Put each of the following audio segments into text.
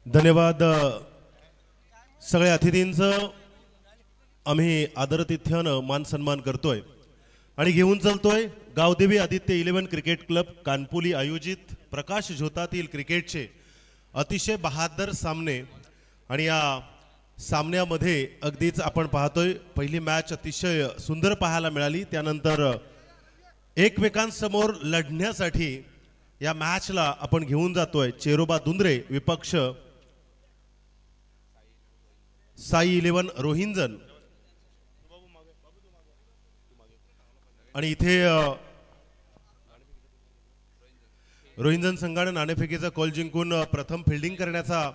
धन्यवाद सगळ्या अतिथींचं आम्ही आदरातिथ्यानं मान सन्मान करतोय आणि घेऊन चलतोय गावदेवी आदित्य 11 क्रिकेट क्लब कानपुली आयोजित प्रकाश झोतातील क्रिकेटचे अतिशय बहादर सामने आणि या सामन्यामध्ये अगदीच आपण पाहतोय पहिली मॅच अतिशय सुंदर पाहायला मिळाली। त्यानंतर एकमेकांसमोर लढण्यासाठी या मॅचला आपण घेऊन जातोय चेरोबा दुंद्रे विपक्ष साई 11 रोहिंजन आणि इथे रोहिंजन संघाने नाणेफेकीचा कॉल जिंकून प्रथम फिल्डिंग करण्याचा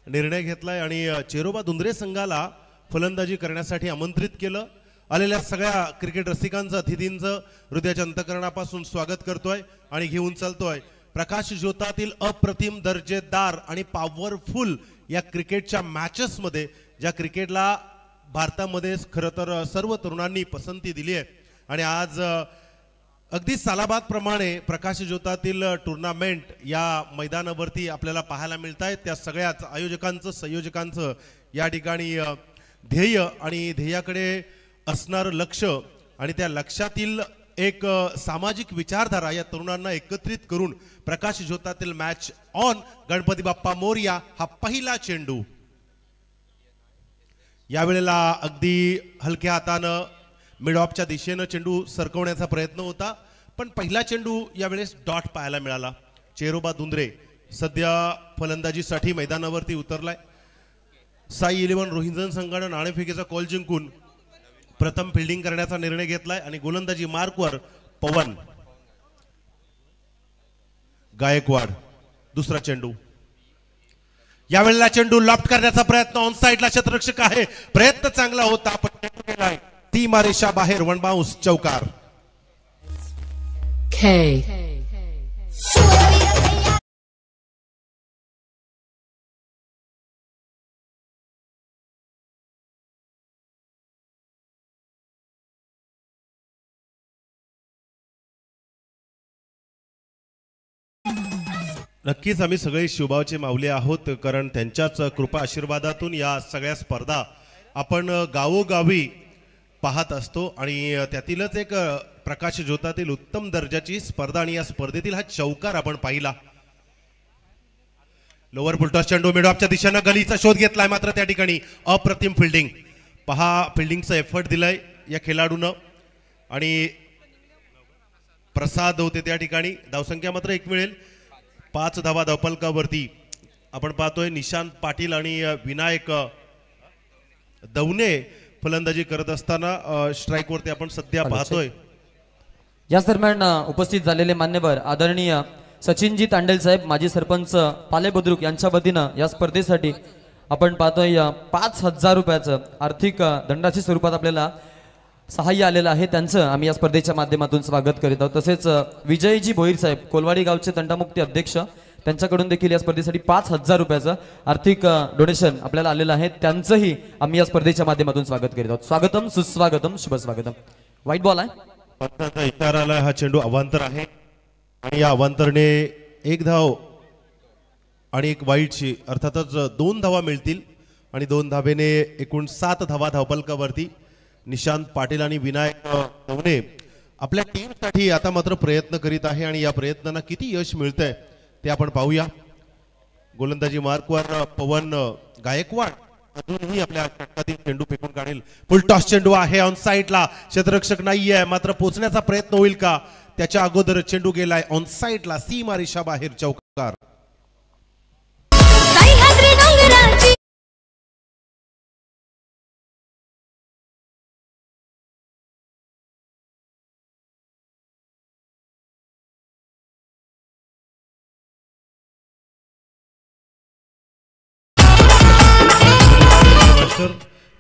निर्णय घेतलाय आणि चेरोबा दुंद्रे संघाला फलंदाजी करण्यासाठी आमंत्रित केलं। आलेल्या सगळ्या क्रिकेट रसिकांचं अतिथींचं हृदयाच्या अंतःकरणापासून स्वागत करतोय आणि घेऊन चालतोय प्रकाश झोतातील अप्रतिम दर्जेदार आणि पॉवरफुल या क्रिकेटच्या मॅचेस मध्ये ज्या क्रिकेटला भारतामध्ये खरं तर सर्व तरुणांनी पसंती दिली आहे आणि आज अगदी सालाबाद प्रमाणे प्रकाश झोतातील टूर्नामेंट या मैदानावरती आपल्याला पाहायला मिळत आहे। त्या सगळ्याच आयोजकांचं संयोजकांचं या ठिकाणी ध्येय आणि ध्येयाकडे असणारं लक्ष आणि त्या लक्ष्यातील एक सामाजिक विचारधारा या तरुणांना एकत्रित करून प्रकाश झोतातील मॅच ऑन गणपती बाप्पा मोरया हा पहिला चेंडू यावेळेला अगदी हलक्या हातानं मिड ऑफच्या दिशेने चेंडू सरकवण्याचा प्रयत्न होता पण पहिला चेंडू यावेळेस डॉट पाहायला मिळाला। चेरोबा दुंद्रे सध्या फलंदाजीसाठी मैदानावरती उतरलाय। साई 11 रोहिंजन संघाने नाणेफेकीचा कॉल जिंकून प्रथम फिल्डिंग करण्याचा निर्णय घेतलाय आणि गोलंदाजी मार्कवर पवन गायकवाड। दुसरा चेंडू यावेळेला चेंडू लॉफ्ट करण्याचा प्रयत्न ऑन साइडला क्षेत्ररक्षक आहे प्रयत्न चांगला होता पण केलाय सीमा रेषा बाहेर वन बाउंस चौकार। नक्कीच आम्ही सगळे शिवभावचे माऊली आहोत कारण त्यांच्याच कृपा आशीर्वादातून या सगळ्या स्पर्धा आपण गावोगावी पाहत असतो आणि त्यातीलच एक प्रकाश झोतातील उत्तम दर्जाची स्पर्धा आणि या स्पर्धेतील हा चौकार आपण पाहिला। लोअर फुलटॉस चेंडू मिड ऑफच्या दिशेने गलीचा शोध घेतलाय मात्र त्या ठिकाणी अप्रतिम फिल्डिंग पहा फिल्डिंगचा एफर्ट दिलाय या खेळाडूनं आणि प्रसाद होते त्या ठिकाणी। धावसंख्या मात्र एक मिळेल 5 धावा धावफलकावरती आपण पाहतोय निशांत पाटील आणि विनायक दवणे फलंदाजी करत असताना स्ट्राइक वरती आपण सध्या पाहतोय। याच दरम्यान उपस्थित झालेले मान्यवर आदरणीय सचिनजी तांडेल साहेब माजी सरपंच पाले बुद्रुक यांच्या वतीनं या स्पर्धेसाठी आपण पाहतोय 5000 रुपयाचं आर्थिक दंडाच्या स्वरूपात आपल्याला सहाय्य आलेलं आहे त्यांचं आम्ही या स्पर्धेच्या माध्यमातून स्वागत करीत आहोत। तसेच विजयजी भोईर साहेब कोलवाडी गावचे तंटामुक्ती अध्यक्ष त्यांच्याकडून देखील या स्पर्धेसाठी 5000 रुपयाचं आर्थिक डोनेशन आपल्याला आलेलं आहे त्यांचंही आम्ही या स्पर्धेच्या माध्यमातून स्वागत करीत आहोत। स्वागतम सुस्वागतम शुभ स्वागतम। वाईट बॉल आहे इशाराला हा चेंडू अवांतर आहे आणि या अवांतरने एक धाव आणि एक वाईटची अर्थातच 2 धावा मिळतील आणि 2 धावेने एकूण 7 धावा धावफलकावरती निशांत पाटील आणि विनायक दवणे आपल्या टीमसाठी आता मात्र प्रयत्न करीत आहे आणि या प्रयत्नांना किती यश मिळतंय ते आपण पाहूया। गोलंदाजी मार्कवर पवन गायकवाड अजूनही आपल्या षटकातील चेंडू फेकून काढेल। फुल टॉस चेंडू आहे ऑन साइडला क्षेत्ररक्षक नाहीये मात्र पोहोचण्याचा प्रयत्न होईल का त्याच्या अगोदर चेंडू गेलाय ऑन साइडला सीमा रेषा बाहेर चौकार।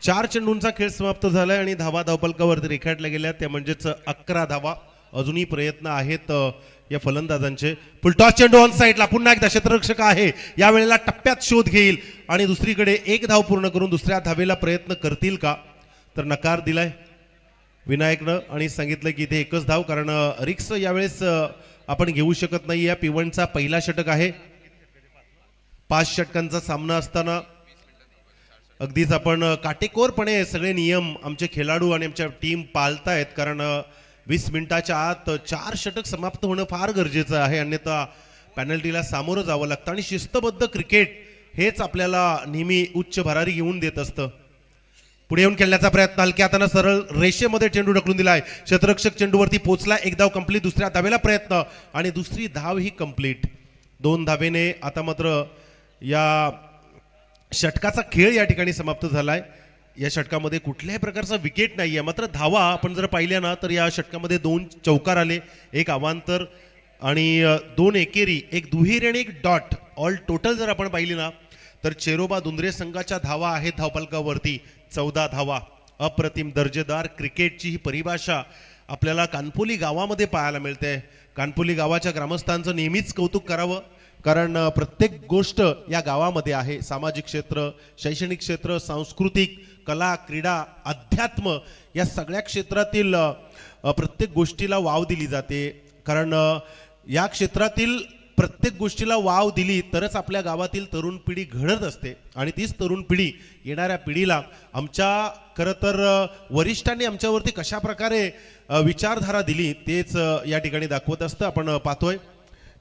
चार चेंडूंचा खेळ समाप्त झालाय आणि धावा धावफलकावरती रेखाटल्या गेल्या त्या म्हणजेच 11 धावा अजूनही प्रयत्न आहेत या फलंदाजांचे। फुलटॉस चेंडू ऑन साइडला पुन्हा एकदा क्षेत्ररक्षक आहे या वेळेला टप्प्यात शोध घेईल आणि दुसरीकडे एक धाव पूर्ण करून दुसऱ्या धावेला प्रयत्न करतील का तर नकार दिलाय विनायकनं आणि सांगितलं की इथे एकच धाव कारण रिक्स यावेळेस आपण घेऊ शकत नाही। या P1चा पहिला षटक आहे 5 षटकांचा सामना असताना अगदीच आपण काटेकोरपणे सगळे नियम आमचे खेळाडू आणि आमच्या टीम पाळतायत, कारण 20 मिनिटाच्या आत 4 षटक समाप्त होणं फार गरजेचं आहे, अन्यथा पेनल्टीला सामोरं जावं लागतं. आणि शिस्तबद्ध क्रिकेट हेच आपल्याला नेहमी उच्च भरारी घेऊन देत असतं. पुढे येऊन खेळण्याचा प्रयत्न, हलक्या हाताने सरळ रेषेमध्ये चेंडू ढकलून दिलाय. क्षेत्ररक्षक चेंडूवरती पोहोचला. एक धाव कंप्लीट. दुसऱ्या धावेला प्रयत्न आणि दुसरी धाव ही कंप्लीट. 2 धावेने आता मात्र या षटकाचा खेळ या ठिकाणी समाप्त झालाय. या षटकामध्ये कुठल्याही प्रकारचा विकेट नाहीये, मात्र धावा आपण जर पाहिल्या ना तर या षटकामध्ये 2 चौकार आले, 1 अवांतर आणि 2 एकेरी, 1 दुहेरी आणि 1 डॉट. ऑल टोटल जर आपण पाहिली ना तर चेरोबा दुंद्रे संघाच्या धावा आहेत धावफलकावरती 14 धावा. अप्रतिम दर्जेदार क्रिकेटची ही परिभाषा आपल्याला कानपोली गावामध्ये पाहायला मिळते. कानपोली गावाच्या ग्रामस्थांचं नेहमीच कौतुक करावं, कारण प्रत्येक गोष्ट या गावामध्ये आहे. सामाजिक क्षेत्र, शैक्षणिक क्षेत्र, सांस्कृतिक, कला, क्रीडा, अध्यात्म या सगळ्या क्षेत्रातील प्रत्येक गोष्टीला वाव दिली जाते. कारण या क्षेत्रातील प्रत्येक गोष्टीला वाव दिली तरच आपल्या गावातील तरुण पिढी घडत असते, आणि तीच तरुण पिढी येणाऱ्या पिढीला आमच्या खरं तर वरिष्ठांनी आमच्यावरती कशा प्रकारे विचारधारा दिली तेच या ठिकाणी दाखवत असतं. आपण पाहतोय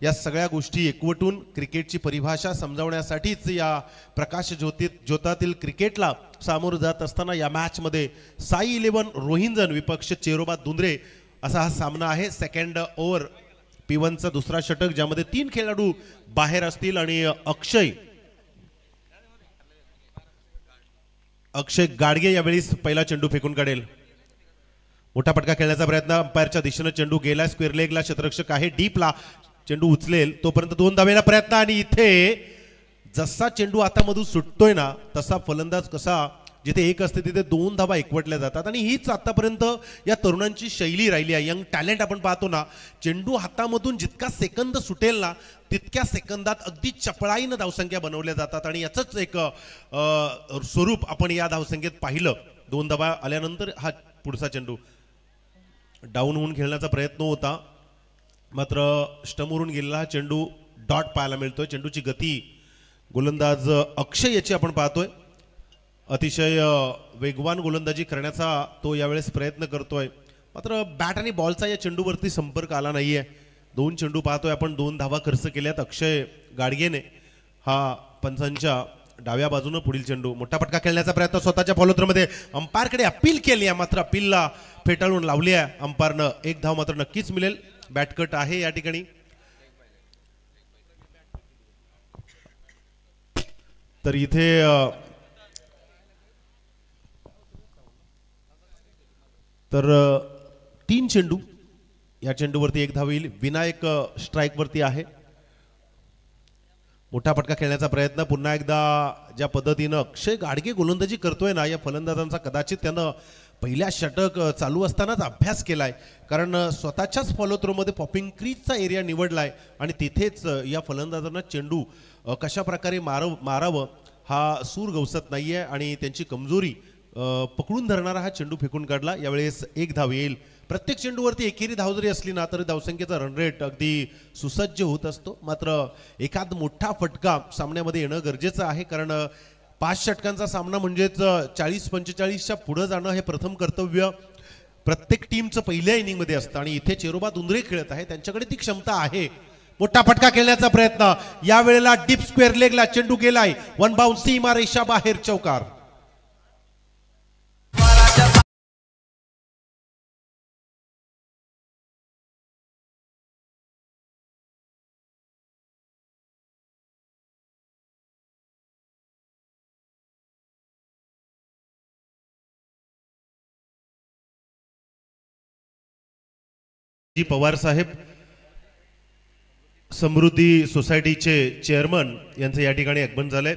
या सगळ्या गोष्टी एकवटून क्रिकेटची परिभाषा समजावण्यासाठीच या प्रकाश ज्योतातील क्रिकेटला सामोरं जात असताना या मॅचमध्ये साई 11 रोहिंजन विपक्ष चेरोबा दुंद्रे असा हा सामना आहे. सेकंड ओव्हर P1चा दुसरा षटक, ज्यामध्ये 3 खेळाडू बाहेर असतील आणि अक्षय गाडगे यावेळी पहिला चेंडू फेकून काढेल. मोठा फटका खेळण्याचा प्रयत्न, अंपायरच्या दिशेने चेंडू गेला स्क्वेअर लेगला. क्षेत्ररक्षक आहे डीपला, चेंडू उचलेल तोपर्यंत 2 धावेला प्रयत्न, आणि इथे जसा चेंडू हातामधून सुटतोय ना तसा फलंदाज कसा जिथे 1 असते तिथे 2 धावा एकवटल्या जातात. आणि हीच आतापर्यंत या तरुणांची शैली राहिली आहे. यंग टॅलेंट आपण पाहतो ना, चेंडू हातामधून जितका सेकंद सुटेल ना तितक्या सेकंदात अगदी चपळाईनं धावसंख्या बनवल्या जातात, आणि याचंच एक स्वरूप आपण या धावसंख्येत पाहिलं. 2 धावा आल्यानंतर हा पुढचा चेंडू डाऊन होऊन खेळण्याचा प्रयत्न होता, मात्र स्टंपवरून गेलेला हा चेंडू डॉट पाहायला मिळतोय. चेंडूची गती गोलंदाज अक्षय याची आपण पाहतोय, अतिशय वेगवान गोलंदाजी करण्याचा तो यावेळेस प्रयत्न करतोय, मात्र बॅट आणि बॉलचा या चेंडूवरती संपर्क आला नाहीये. 2 चेंडू पाहतोय आपण, 2 धावा खर्च केल्यात अक्षय गाडगेने. हा पंचांच्या डाव्या बाजूनं पुढील चेंडू, मोठा फटका खेळण्याचा प्रयत्न स्वतःच्या फॉलोथ्रोमध्ये अंपायरकडे अपील केली आहे, मात्र अपीलला फेटाळून लावली आहे अंपायरनं. 1 धाव मात्र नक्कीच मिळेल. बॅटकट आहे या ठिकाणी. तर इथे तर 3 चेंडू, या चेंडूवरती 1 धाव येईल. विनायक स्ट्राइक वरती आहे. मोठा फटका खेळण्याचा प्रयत्न, पुन्हा एकदा ज्या पद्धतीनं अक्षय गाडगे गोलंदाजी करतोय ना, या फलंदाजांचा कदाचित त्यानं पहिल्या षटक चालू असतानाच अभ्यास केलाय, कारण स्वतःच्याच फॉलोथ्रोमध्ये पॉपिंग क्रीजचा एरिया निवडलाय आणि तिथेच या फलंदाजांना चेंडू कशा प्रकारे मारावं हा सूर गवसत नाहीये, आणि त्यांची कमजोरी पकडून धरणारा हा चेंडू फेकून काढला. यावेळेस 1 धाव येईल. प्रत्येक चेंडूवरती एकेरी धाव जरी असली ना तरी धावसंख्येचा रन रेट अगदी सुसज्ज होत असतो, मात्र एखाद मोठा फटका सामन्यामध्ये येणं गरजेचं आहे, कारण 5 षटकांचा सामना म्हणजेच 40-45च्या पुढे जाणं हे प्रथम कर्तव्य प्रत्येक टीमचं पहिल्या इनिंगमध्ये असतं, आणि इथे चेरोबा दुंद्रे खेळत आहे, त्यांच्याकडे ती क्षमता आहे. मोठा फटका खेळण्याचा प्रयत्न, यावेळेला डीप स्क्वेअर लेगला चेंडू गेलाय. 1 बाउन्स, सीमा रेषा बाहेर, चौकार. पवार साहेब समृद्धी सोसायटीचे चेअरमन यांचं या ठिकाणी आगमन झालंय.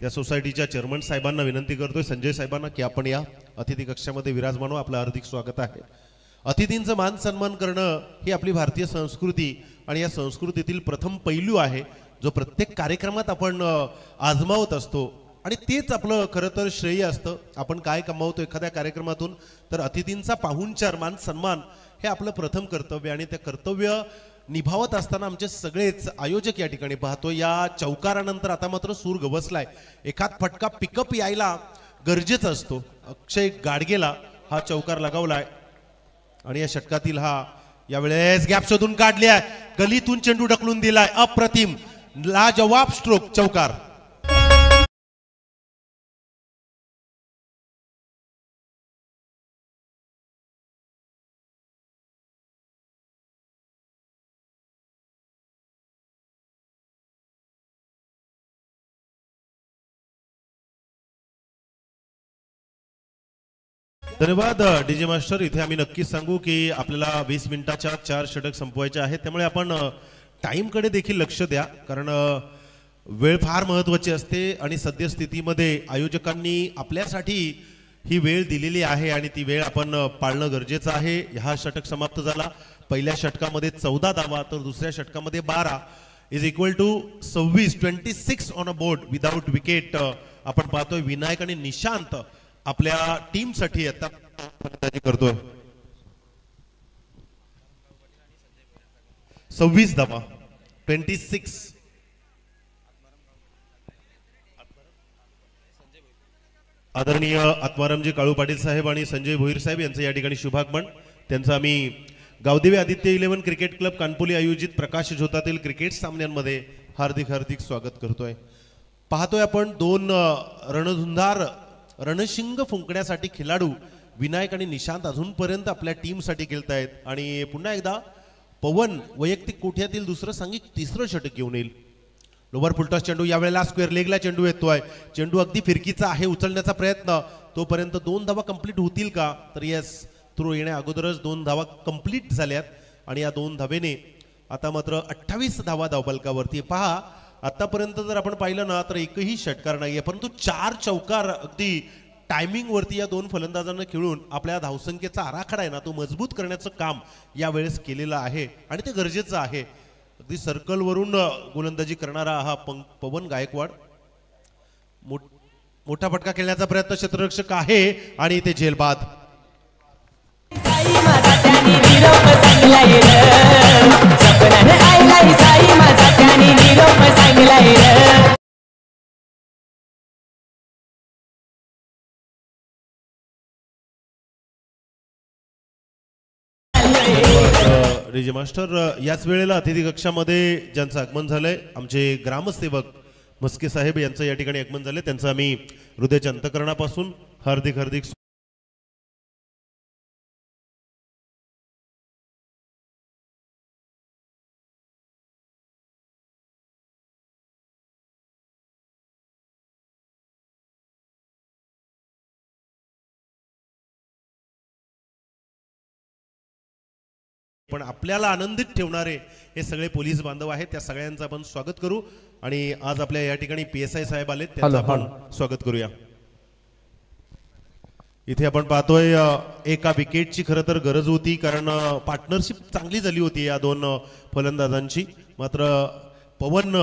त्या सोसायटीच्या चेअरमन साहेबांना विनंती करतोय, संजय साहेबांना, की आपण या अतिथी कक्षामध्ये विराजमान व्हा. आपलं हार्दिक स्वागत आहे. अतिथींचं मान सन्मान करणं ही आपली भारतीय संस्कृती आणि या संस्कृतीतील प्रथम पैलू आहे, जो प्रत्येक कार्यक्रमात आपण आजमावत असतो, आणि तेच आपलं खरं तर श्रेय असतं. आपण काय कमावतो एखाद्या कार्यक्रमातून, तर अतिथींचा पाहुणचार मान सन्मान हे आपलं प्रथम कर्तव्य, आणि ते कर्तव्य निभावत असताना आमचे सगळेच आयोजक या ठिकाणी पाहतो या चौकारानंतर आता मात्र सूर गवसलाय. एखाद फटका पिकअप यायला गरजेचा असतो. अक्षय गाडगेला हा चौकार लगावलाय आणि या षटकातील हा यावेळेस गॅप शोधून काढली आहे. गलीतून चेंडू ढकलून दिलाय. अप्रतिम लाजवाब स्ट्रोक चौकार. धन्यवाद डीजे मास्टर. इथे आम्ही नक्कीच सांगू की आपल्याला 20 मिनिटाच्या 4 षटक संपवायचे आहेत. त्यामुळे आपण टाइमकडे देखील लक्ष द्या, कारण वेळ फार महत्त्वाची असते आणि सद्यस्थितीमध्ये आयोजकांनी आपल्यासाठी ही वेळ दिलेली आहे आणि ती वेळ आपण पाळणं गरजेचं आहे. हा षटक समाप्त झाला. पहिल्या षटकामध्ये 14 धावा तर दुसऱ्या षटकामध्ये 12 is equal to 26 on a board without wicket. आपण पाहतोय विनायक आणि निशांत आपल्या टीम साठी आता फलंदाजी करतोय. 26 धावा 26. आदरणीय आत्मारामजी काळू पाटील साहेब आणि संजय भोईर साहेब यांचं या ठिकाणी शुभागमन. त्यांचं आम्ही गावदेवी आदित्य 11 क्रिकेट क्लब कानपोली आयोजित प्रकाश झोतातील क्रिकेट सामन्यांमध्ये हार्दिक हार्दिक स्वागत करतोय. पाहतोय आपण दोन रणधुंदार रणशिंग फुंकण्यासाठी खेळाडू विनायक आणि निशांत अजूनपर्यंत आपल्या टीमसाठी खेळतायत आणि पुन्हा एकदा पवन वैयक्तिक कोठ्यातील दुसरं सांघिक तिसरं षटक घेऊन येईल. लोवर फुलटॉस चेंडू यावेळेला स्क्वेअर लेगला चेंडू येतोय. चेंडू अगदी फिरकीचा आहे. उचलण्याचा प्रयत्न तोपर्यंत 2 धावा कंप्लीट होतील का, तर यस, थ्रो येण्या अगोदरच 2 धावा कंप्लीट झाल्यात आणि या 2 धावेने आता मात्र 28 धावा धावफलकावरती. पहा आतापर्यंत जर आपण पाहिलं ना तर एकही षटकार नाहीये, परंतु 4 चौकार अगदी टायमिंग वरती या 2 फलंदाजांना खेळून आपल्या धावसंख्येचा आराखडा आहे ना तो मजबूत करण्याचं काम यावेळेस केलेलं आहे आणि ते गरजेचं आहे. अगदी सर्कल वरून गोलंदाजी करणारा हा पवन गायकवाड मोठा फटका खेळण्याचा प्रयत्न क्षेत्ररक्षक आहे आणि ते झेलबाद. डीजे मास्टर, याच वेळेला अतिथी कक्षामध्ये ज्यांचं आगमन झालंय आमचे ग्रामसेवक मस्के साहेब यांचं या ठिकाणी आगमन झाले. त्यांचं आम्ही हृदयाच्या अंतःकरणापासून हार्दिक हार्दिक पण आपल्याला आनंदित ठेवणारे हे सगळे पोलीस बांधव आहेत. त्या सगळ्यांचं आपण स्वागत करू आणि आज आपल्या या ठिकाणी PSI साहेब आले, त्यांचं आपण स्वागत करूया. इथे आपण पाहतोय एका विकेटची खरं तर गरज होती, कारण पार्टनरशिप चांगली झाली होती या 2 फलंदाजांची. मात्र पवन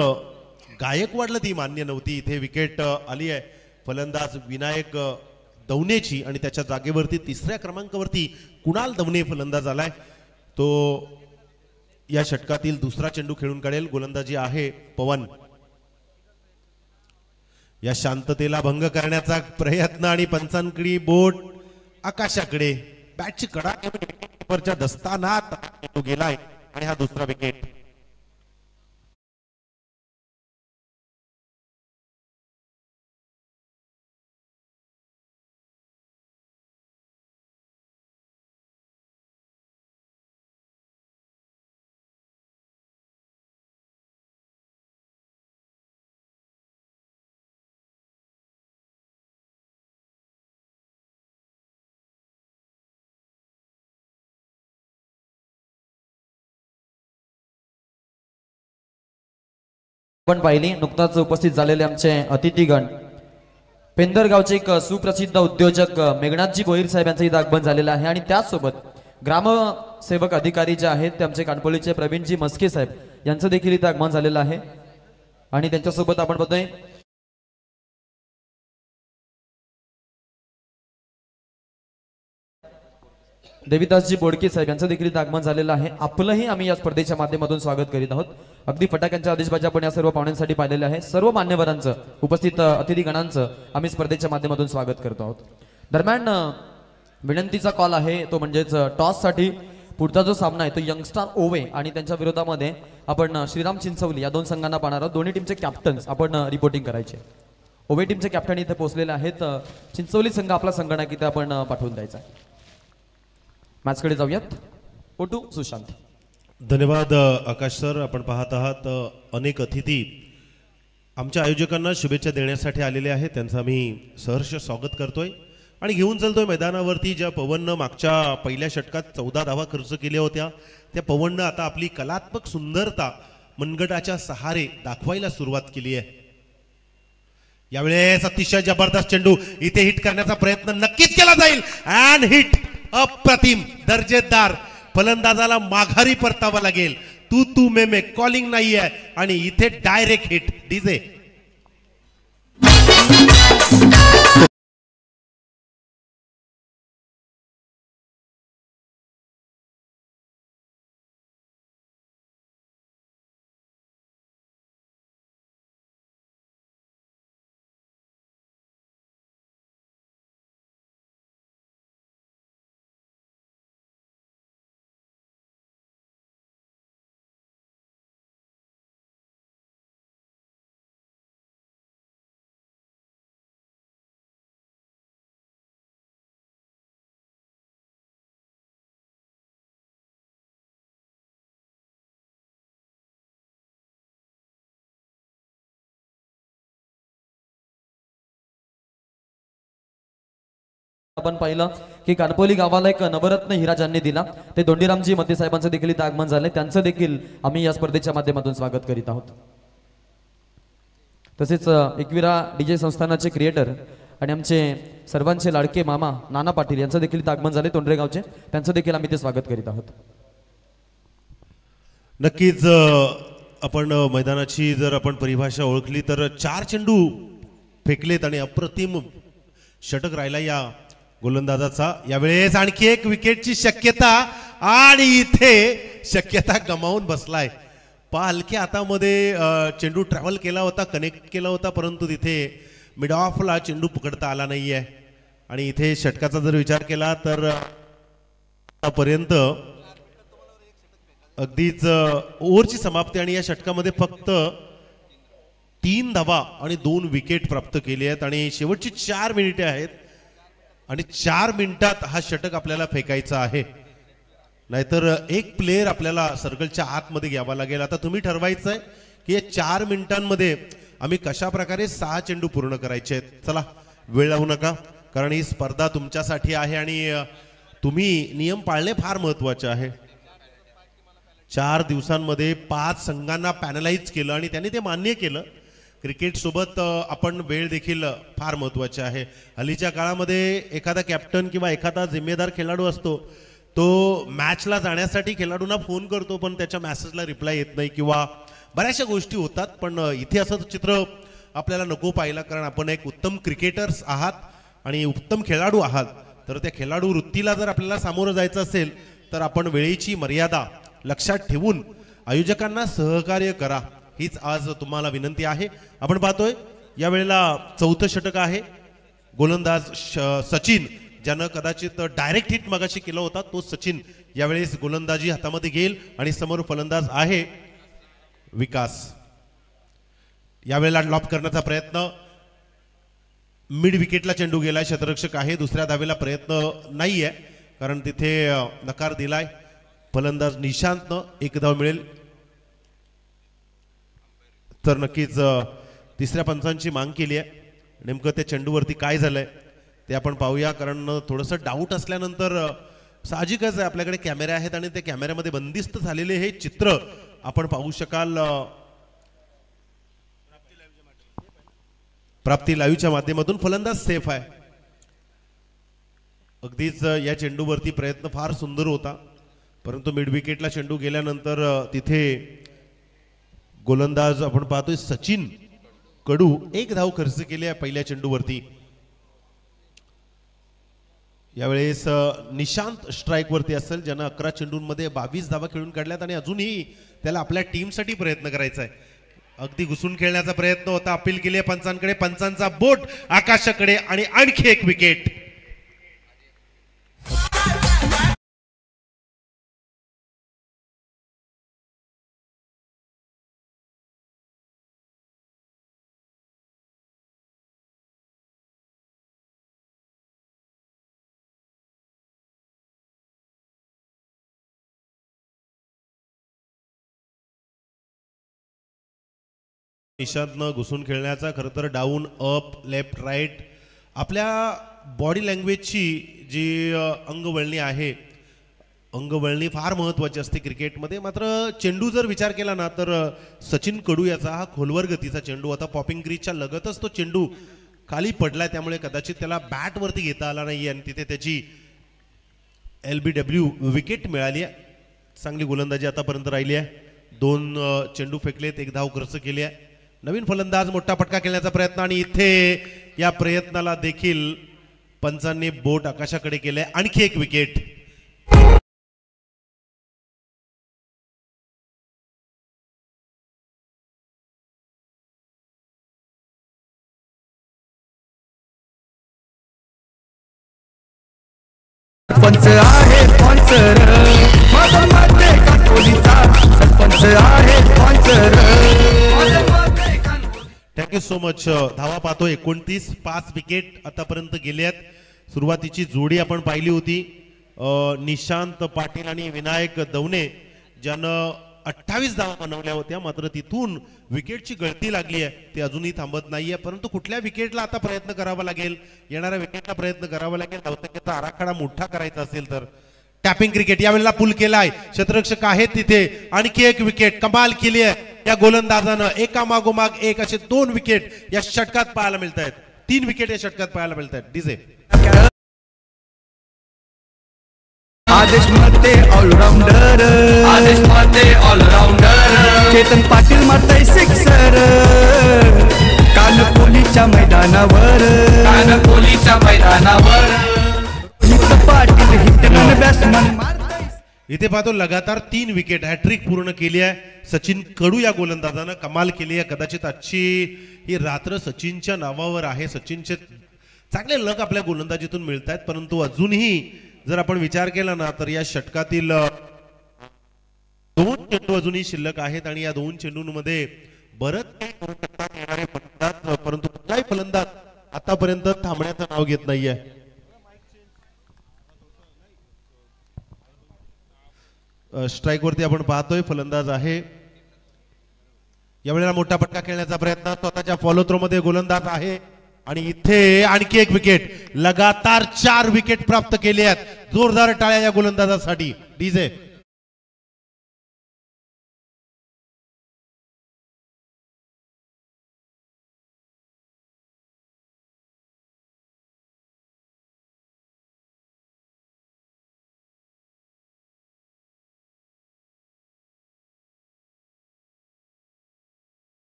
गायकवाडला ती मान्य नव्हती. इथे विकेट आली आहे फलंदाज विनायक दवनेची आणि त्याच्या जागेवरती 3ऱ्या क्रमांकावरती कुणाल दवने फलंदाज आलाय. तो या षटकातील दुसरा चेंडू खेळून काढेल. गोलंदाजी आहे पवन. या शांततेला भंग करण्याचा प्रयत्न आणि पंचांकडे बोट आकाशाकडे. बॅटची कडा वरच्या दस्तानात चेंडू गेलाय आणि हा दुसरा विकेट. पण पाहिली नुकताच उपस्थित झालेले आमचे अतिथीगण पेंदरगावचे एक सुप्रसिद्ध उद्योजक मेघनाथजी भोईर साहेब यांचं इथं आगमन झालेलं आहे आणि त्याचसोबत ग्रामसेवक अधिकारी जे आहेत ते आमचे कानपोलीचे प्रवीणजी मस्के साहेब यांचं देखील इथं आगमन झालेलं आहे आणि त्यांच्यासोबत आपण बघतोय देविदासजी बोडके साहेब यांचं देखील इथं आगमन झालेलं आहे. आपलंही आम्ही या स्पर्धेच्या माध्यमातून स्वागत करीत आहोत. अगदी फटाक्यांच्या आदेशबाजी आपण या सर्व पाहुण्यांसाठी पाहिलेले आहे. सर्व मान्यवरांचं उपस्थित अतिथीगणांचं आम्ही स्पर्धेच्या माध्यमातून स्वागत करतो आहोत. दरम्यान विनंतीचा कॉल आहे तो म्हणजेच टॉस साठी पुढचा जो सामना आहे तो यंगस्टार ओवे आणि त्यांच्या विरोधामध्ये आपण श्रीराम चिंचवली या दोन संघांना पाहणार आहोत. दोन्ही टीमचे कॅप्टन्स आपण रिपोर्टिंग करायचे. ओवे टीमचे कॅप्टन इथे पोहोचलेले आहेत. चिंचवली संघ आपला संगणक इथे आपण पाठवून द्यायचा आहे. मॅचकडे जाऊयात. ओटू सुशांत. धन्यवाद आकाश सर. आपण पाहत आहात अनेक अतिथी आमच्या आयोजकांना शुभेच्छा देण्यासाठी आलेले आहेत. त्यांचं आम्ही सहर्ष स्वागत करतोय आणि घेऊन चालतोय मैदानावरती. ज्या पवननं मागच्या पहिल्या षटकात 14 धावा खर्च केल्या होत्या त्या पवननं आता आपली कलात्मक सुंदरता मनगटाच्या सहारे दाखवायला सुरुवात केली आहे. यावेळेस अतिशय जबरदस्त चेंडू इथे हिट करण्याचा प्रयत्न नक्कीच केला जाईल. अँड हिट अप्रतिम दर्जेदार. फलंदाजाला माघारी परतावा लागेल. तू मे कॉलिंग नाहीये आणि इथे डायरेक्ट हिट. डीजे आपण पाहिलं की कानपोली गावाला एक नवरत्न हिरा ज्यांनी दिला ते दोंडीरामजी मते साहेबांचं देखील इथं आगमन झालंय. त्यांचं देखील आम्ही या स्पर्धेच्या माध्यमातून स्वागत करीत आहोत. तसेच एकविरा डीजे संस्थानाचे क्रिएटर आणि आमचे सर्वांचे लाडके मामा नाना पाटील यांचं देखील इथं आगमन झाले तोंडरे गावचे. त्यांचं देखील आम्ही ते स्वागत करीत आहोत. नक्कीच आपण मैदानाची जर आपण परिभाषा ओळखली तर 4 चेंडू फेकलेत आणि अप्रतिम षटक राहिला या गोलंदाजाचा. यावेळेस आणखी एक विकेटची शक्यता आणि इथे शक्यता गमावून बसलाय. हलक्या हातामध्ये चेंडू ट्रॅव्हल केला होता, कनेक्ट केला होता, परंतु तिथे मिड ऑफला चेंडू पकडता आला नाहीये. आणि इथे षटकाचा जर विचार केला तर आतापर्यंत अगदीच ओव्हरची समाप्ती आणि या षटकामध्ये फक्त 3 धावा आणि 2 विकेट प्राप्त केली आहेत आणि शेवटची 4 मिनिटे आहेत आणि 4 मिनिटात हा षटक आपल्याला फेकायचा आहे. नाहीतर एक प्लेयर आपल्याला सर्कलच्या आतमध्ये घ्यावा लागेल. आता तुम्ही ठरवायचं आहे की या 4 मिनिटांमध्ये आम्ही कशा प्रकारे 6 चेंडू पूर्ण करायचे आहेत. चला वेळ लावू नका कारण ही स्पर्धा तुमच्यासाठी आहे आणि तुम्ही नियम पाळणे फार महत्वाचे आहे. 4 दिवसांमध्ये 5 संघांना पॅनलाइज केलं आणि त्यांनी ते मान्य केलं. क्रिकेट सोबत आपण वेळ देखील फार महत्वाची आहे. हल्लीच्या काळामध्ये एखादा कॅप्टन किंवा एखादा जिम्मेदार खेळाडू असतो तो मॅचला जाण्यासाठी खेळाडूंना फोन करतो पण त्याच्या मेसेजला रिप्लाय येत नाही किंवा बऱ्याचशा गोष्टी होतात. पण इथे असं चित्र आपल्याला नको पाहिलं कारण आपण एक उत्तम क्रिकेटर्स आहात आणि उत्तम खेळाडू आहात. तर त्या खेळाडू वृत्तीला जर आपल्याला सामोरं जायचं असेल तर आपण वेळेची मर्यादा लक्षात ठेवून आयोजकांना सहकार्य करा हीच आज तुम्हाला विनंती आहे. आपण पाहतोय या वेळेला 4थं षटक आहे. गोलंदाज सचिन ज्यानं कदाचित डायरेक्ट हिट मगाशी केला होता तो सचिन यावेळेस गोलंदाजी हातामध्ये घेईल आणि समोर फलंदाज आहे विकास. यावेळेला लॉप करण्याचा प्रयत्न मिड विकेटला चेंडू गेलाय. क्षेत्ररक्षक आहे. दुसऱ्या धावेला प्रयत्न नाहीये कारण तिथे नकार दिलाय. फलंदाज निशांतनं 1 धाव मिळेल. तर नक्कीच तिसऱ्या पंचांची मांग केली आहे. नेमकं त्या चेंडूवरती काय झालंय ते आपण पाहूया कारण थोडंसं डाऊट असल्यानंतर साहजिकच आहे आपल्याकडे कॅमेरे आहेत आणि त्या कॅमेऱ्यामध्ये बंदिस्त झालेले हे चित्र आपण पाहू शकाल. प्राप्ती लाईव्हच्या माध्यमातून फलंदाज सेफ आहे. अगदीच या चेंडूवरती प्रयत्न फार सुंदर होता परंतु मिड विकेटला चेंडू गेल्यानंतर तिथे गोलंदाज आपण पाहतोय सचिन कडू 1 धाव खर्च केली आहे पहिल्या चेंडूवरती. यावेळेस निशांत स्ट्राईक वरती असेल, ज्यानं 11 चेंडूंमध्ये 22 धावा खेळून काढल्यात आणि अजूनही त्याला आपल्या टीमसाठी प्रयत्न करायचा आहे. अगदी घुसून खेळण्याचा प्रयत्न होता, अपील केली आहे पंचांकडे, पंचांचा बोट आकाशाकडे आणि आणखी एक विकेट. निशांतनं घुसून खेळण्याचा, खरं तर डाऊन अप लेफ्ट राईट आपल्या बॉडी लँग्वेजची जी अंगवळणी आहे, अंगवळणी फार महत्त्वाची असते क्रिकेटमध्ये. मात्र चेंडू जर विचार केला ना तर सचिन कडू याचा हा खोलवर गतीचा चेंडू होता. पॉपिंग क्रीजच्या लगतच तो चेंडू खाली पडलाय, त्यामुळे कदाचित त्याला बॅटवरती घेता आला नाही आणि तिथे त्याची LBW विकेट मिळाली आहे. चांगली गोलंदाजी आतापर्यंत राहिली आहे. 2 चेंडू फेकलेत, 1 धाव खर्च केली आहे. नवीन फलंदाज मोठा फटका खेळण्याचा प्रयत्न आणि इथे या प्रयत्नाला देखील पंचांनी बोट आकाशाकडे केले. आणखी एक विकेट. सरपंच आहे स्पॉन्सर, माझा मध्ये काटोलीचा सरपंच आहे स्पॉन्सर. Thank you so much. धावा पाहतो 29, 5 विकेट आतापर्यंत गेल्यात. सुरुवातीची जोडी आपण पाहिली होती निशांत पाटील आणि विनायक दवणे, ज्यानं 28 धावा बनवल्या होत्या. मात्र तिथून विकेटची गळती लागली आहे, ती अजूनही थांबत नाहीये. परंतु कुठल्या विकेटला आता प्रयत्न करावा लागेल, येणाऱ्या विकेटला प्रयत्न करावा लागेल. धावसंख्येचा आराखडा मोठा करायचा असेल तर टॅपिंग क्रिकेट यावेळेला पूल केलाय, क्षेत्ररक्षक आहेत तिथे. आणखी एक विकेट कमाल केली आहे या गोलंदाजानं. एका मागोमाग एक असे 2 विकेट या षटकात पाहायला मिळत आहेत. 3 विकेट या षटकात पाहायला मिळत आहेत. डीजे आदेश मध्ये ऑलराऊंडर, आदेश मध्ये ऑलराऊंडर. चेतन पाटील मारतय सिक्सर कानकोलीच्या मैदानावर, कानकोलीच्या मैदानावर. पाटील हिटमॅन बॅट्समन मारतय. इथे पाहतो लगातार 3 विकेट, हॅट्रिक पूर्ण केली आहे सचिन कडू या गोलंदाजानं. कमाल केली आहे. कदाचित आजची ही रात्र सचिनच्या नावावर आहे. सचिनचे चांगले लक आपल्या गोलंदाजीतून मिळत आहेत. परंतु अजूनही जर आपण विचार केला ना तर या षटकातील 2 चेंडू अजूनही शिल्लक आहेत आणि या 2 चेंडूंमध्ये बरंच काही करू शकतात येणारे फलंदाज. परंतु कुठलाही फलंदाज आतापर्यंत थांबण्याचं नाव घेत नाहीये. स्ट्राईक वरती आपण पाहतोय फलंदाज आहे. यावेळेला मोठा फटका खेळण्याचा प्रयत्न, स्वतःच्या फॉलो थ्रो मध्ये गोलंदाज आहे आणि इथे आणखी एक विकेट. लगातार 4 विकेट प्राप्त केले आहेत. जोरदार टाळ्या या गोलंदाजासाठी. डीजे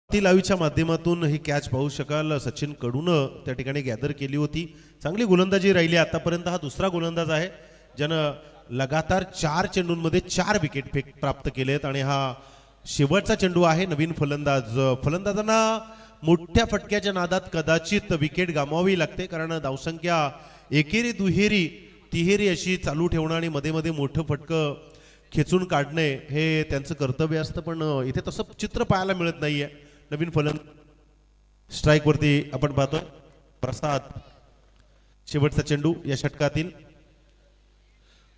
लाईव्हच्या माध्यमातून ही कॅच पाहू शकाल. सचिन कडूनं त्या ठिकाणी गॅदर केली होती. चांगली गोलंदाजी राहिली आतापर्यंत. हा दुसरा गोलंदाज आहे ज्यानं लगातार 4 चेंडूंमध्ये 4 विकेट प्राप्त केलेत आणि हा शेवटचा चेंडू आहे. नवीन फलंदाजांना मोठ्या फटक्याच्या नादात कदाचित विकेट गमावावी लागते, कारण धावसंख्या एकेरी दुहेरी तिहेरी अशी चालू ठेवणं आणि मध्ये मध्ये मोठं फटकं खेचून काढणे हे त्यांचं कर्तव्य असतं. पण इथे तसं चित्र पाहायला मिळत नाहीये. नवीन स्ट्राईक वरती आपण पाहतोय प्रसाद. शेवटचा चेंडू या षटकातील.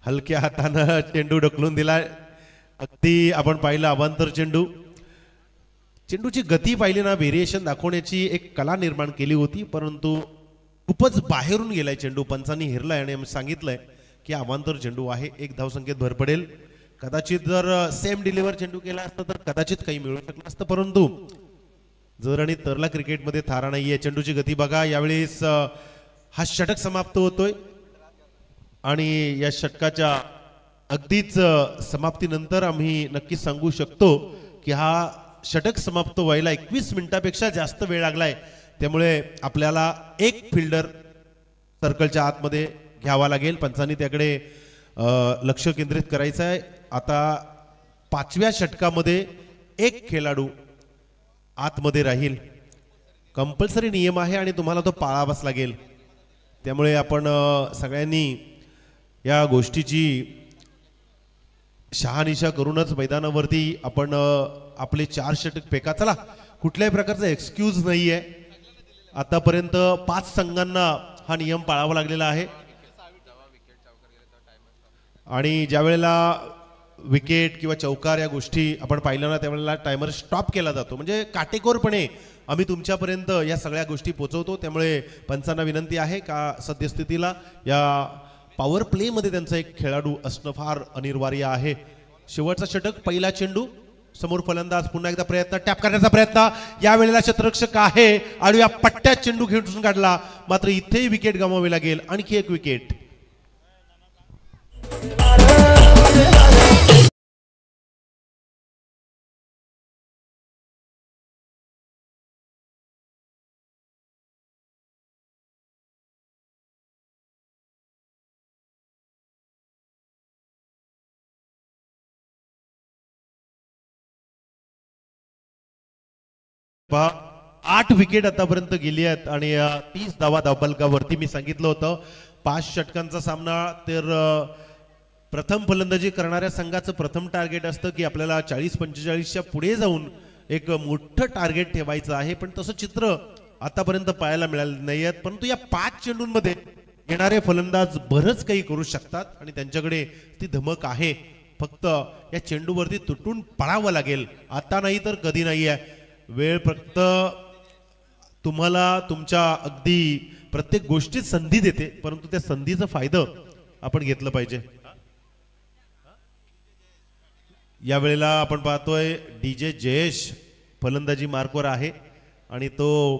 हलक्या हातानं चेंडू ढकलून दिला. अगदी आपण पाहिलं अवांतर चेंडू. चेंडूची गती पाहिली ना, व्हेरिएशन दाखवण्याची एक कला निर्माण केली होती, परंतु खूपच बाहेरून गेलाय चेंडू. पंचांनी हेरलाय आणि सांगितलंय की अवांतर चेंडू आहे, 1 धावसंख्येत भर पडेल. कदाचित जर सेम डिलिव्हर चेंडू केला असता तर कदाचित काही मिळू शकलं असतं, परंतु जर आणि तरला क्रिकेटमध्ये थारा नाहीये. चेंडूची गती बघा. यावेळेस हा षटक समाप्त होतोय आणि या षटकाच्या अगदीच समाप्तीनंतर आम्ही नक्कीच सांगू शकतो की हा षटक समाप्त व्हायला 21 मिनिटापेक्षा जास्त वेळ लागलाय. त्यामुळे आपल्याला एक फिल्डर सर्कलच्या आतमध्ये घ्यावा लागेल. पंचांनी त्याकडे लक्ष केंद्रित करायचं आहे. आता 5व्या षटकामध्ये एक खेळाडू आतमध्ये राहील. कंपल्सरी नियम आहे आणि तुम्हाला तो पाळावाच लागेल. त्यामुळे आपण सगळ्यांनी या गोष्टीची शहानिशा करूनच मैदानावरती आपण आपले 4 षटक फेका. चला, कुठल्याही प्रकारचा एक्सक्यूज नाही आहे. आतापर्यंत 5 संघांना हा नियम पाळावा लागलेला आहे आणि ज्या वेळेला विकेट किंवा चौकार या गोष्टी आपण पाहिल्या ना त्यावेळेला टायमर स्टॉप केला जातो. म्हणजे काटेकोरपणे आम्ही तुमच्यापर्यंत या सगळ्या गोष्टी पोहोचवतो. त्यामुळे पंचांना विनंती आहे का सद्यस्थितीला या पॉवर प्लेमध्ये त्यांचा एक खेळाडू असणं फार अनिवार्य आहे. शेवटचा षटक, पहिला चेंडू, समोर फलंदाज, पुन्हा एकदा प्रयत्न, टॅप करण्याचा प्रयत्न. यावेळेला क्षेत्ररक्षक आहे आणि या पट्ट्यात चेंडू खेळून काढला. मात्र इथेही विकेट गमावी लागेल. आणखी एक विकेट. पहा, 8 विकेट आतापर्यंत गेली आहेत आणि 30 धावा धावफलकावरती. मी सांगितलं होतं 5 षटकांचा सामना, तर प्रथम फलंदाजी करणाऱ्या संघाचं प्रथम टार्गेट असतं की आपल्याला 40-45च्या पुढे जाऊन एक मोठं टार्गेट ठेवायचं आहे. पण तसं चित्र आतापर्यंत पाहायला मिळालं नाही आहे. परंतु या 5 चेंडूंमध्ये येणारे फलंदाज बरंच काही करू शकतात आणि त्यांच्याकडे ती धमक आहे. फक्त या चेंडूवरती तुटून पळावं लागेल. आता नाही तर कधी नाही आहे. वेळ फक्त तुम्हाला तुमच्या अगदी प्रत्येक गोष्टीत संधी देते, परंतु त्या संधीचा फायदा आपण घेतलं पाहिजे. या वेळेला आपण पाहतोय DJ जयेश फलंदाजी मार्कवर आहे आणि तो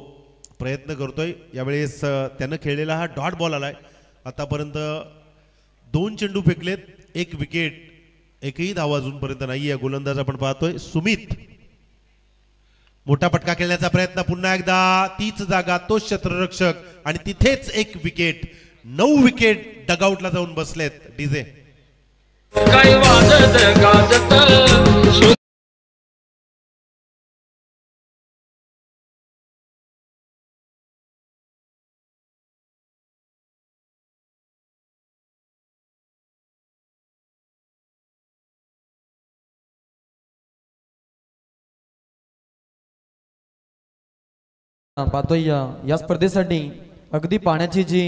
प्रयत्न करतोय. यावेळेस त्यानं खेळलेला हा डॉट बॉल आलाय. आतापर्यंत 2 चेंडू फेकलेत, 1 विकेट, एकही धावा अजूनपर्यंत नाही आहे. गोलंदाज आपण पाहतोय सुमित. मोठा फटका खेळण्याचा प्रयत्न, पुन्हा एकदा तीच जागा, तोच क्षेत्ररक्षक आणि तिथेच 1 विकेट. 9 विकेट डगआउटला जाऊन बसलेत डीजे. काय वाजत गाजत पाहतोय या स्पर्धेसाठी अगदी पाण्याची जी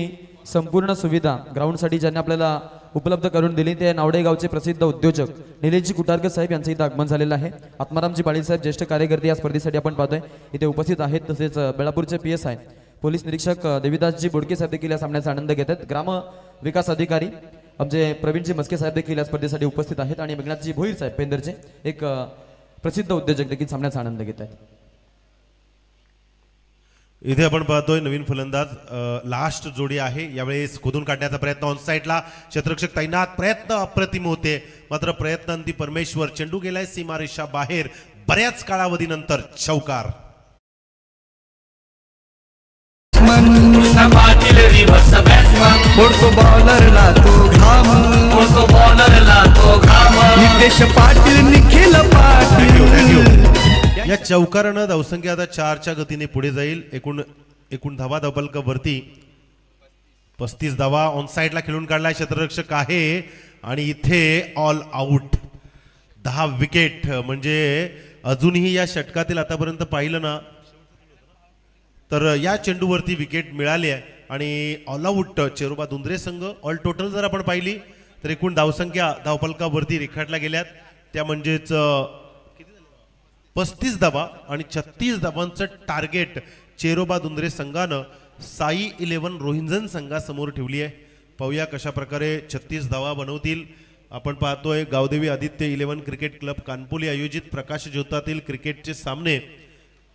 संपूर्ण सुविधा ग्राउंडसाठी ज्यांनी आपल्याला उपलब्ध करून दिली ते नावडे गावचे प्रसिद्ध उद्योजक निलेशजी कुटारकर साहेब यांचं इथं आगमन झालेलं आहे. आत्मारामजी पाटील साहेब ज्येष्ठ कार्यकर्ते या स्पर्धेसाठी आपण पाहतोय इथे उपस्थित आहेत. तसेच बेलापूरचे PSI पोलीस निरीक्षक देविदासजी बोडके साहेब देखील या सामन्याचा आनंद घेत आहेत. ग्राम विकास अधिकारी आमचे प्रवीणजी मस्के साहेब देखील या स्पर्धेसाठी उपस्थित आहेत आणि मेघनाथजी भोईर साहेब पेंदरचे एक प्रसिद्ध उद्योजक देखील सामन्याचा आनंद घेत आहेत. इथे आपण पाहतोय नवीन फलंदाज लास्ट जोडी आहे. यावेळेस खोदून काढण्याचा प्रयत्न, ऑन साइडला क्षेत्ररक्षक तैनात, प्रयत्न अप्रतिम होते. मात्र प्रयत्नांती परमेश्वर. चेंडू गेलाय सीमारेषा बाहेर. बऱ्याच कालावधीनंतर चौकार. बॉलरला तो घाम, नितेश पाटील, निखिल पाटील. या चौकारानं धावसंख्या आता 4च्या गतीने पुढे जाईल. एकूण धावा धावफलकावरती 35 धावा. ऑन साइडला खेळून काढलाय क्षेत्ररक्षक आहे आणि इथे ऑल आउट. 10 विकेट. म्हणजे अजूनही या षटकातील आतापर्यंत पाहिलं ना तर या चेंडूवरती विकेट मिळाली आहे आणि ऑल आउट चेरोबा दुंद्रे संघ. ऑल टोटल जर आपण पाहिली तर एकूण धावसंख्या धावफलकावरती रेखाटल्या गेल्यात त्या म्हणजेच 35 धावा आणि 36 धावांचं टार्गेट चेरोबा दुंद्रे संघानं साई 11 रोहिंजन संघासमोर ठेवली आहे. पाहूया कशा प्रकारे 36 धावा बनवतील. आपण पाहतोय गावदेवी आदित्य 11 क्रिकेट क्लब कानपोली आयोजित प्रकाश ज्योतातील क्रिकेटचे सामने,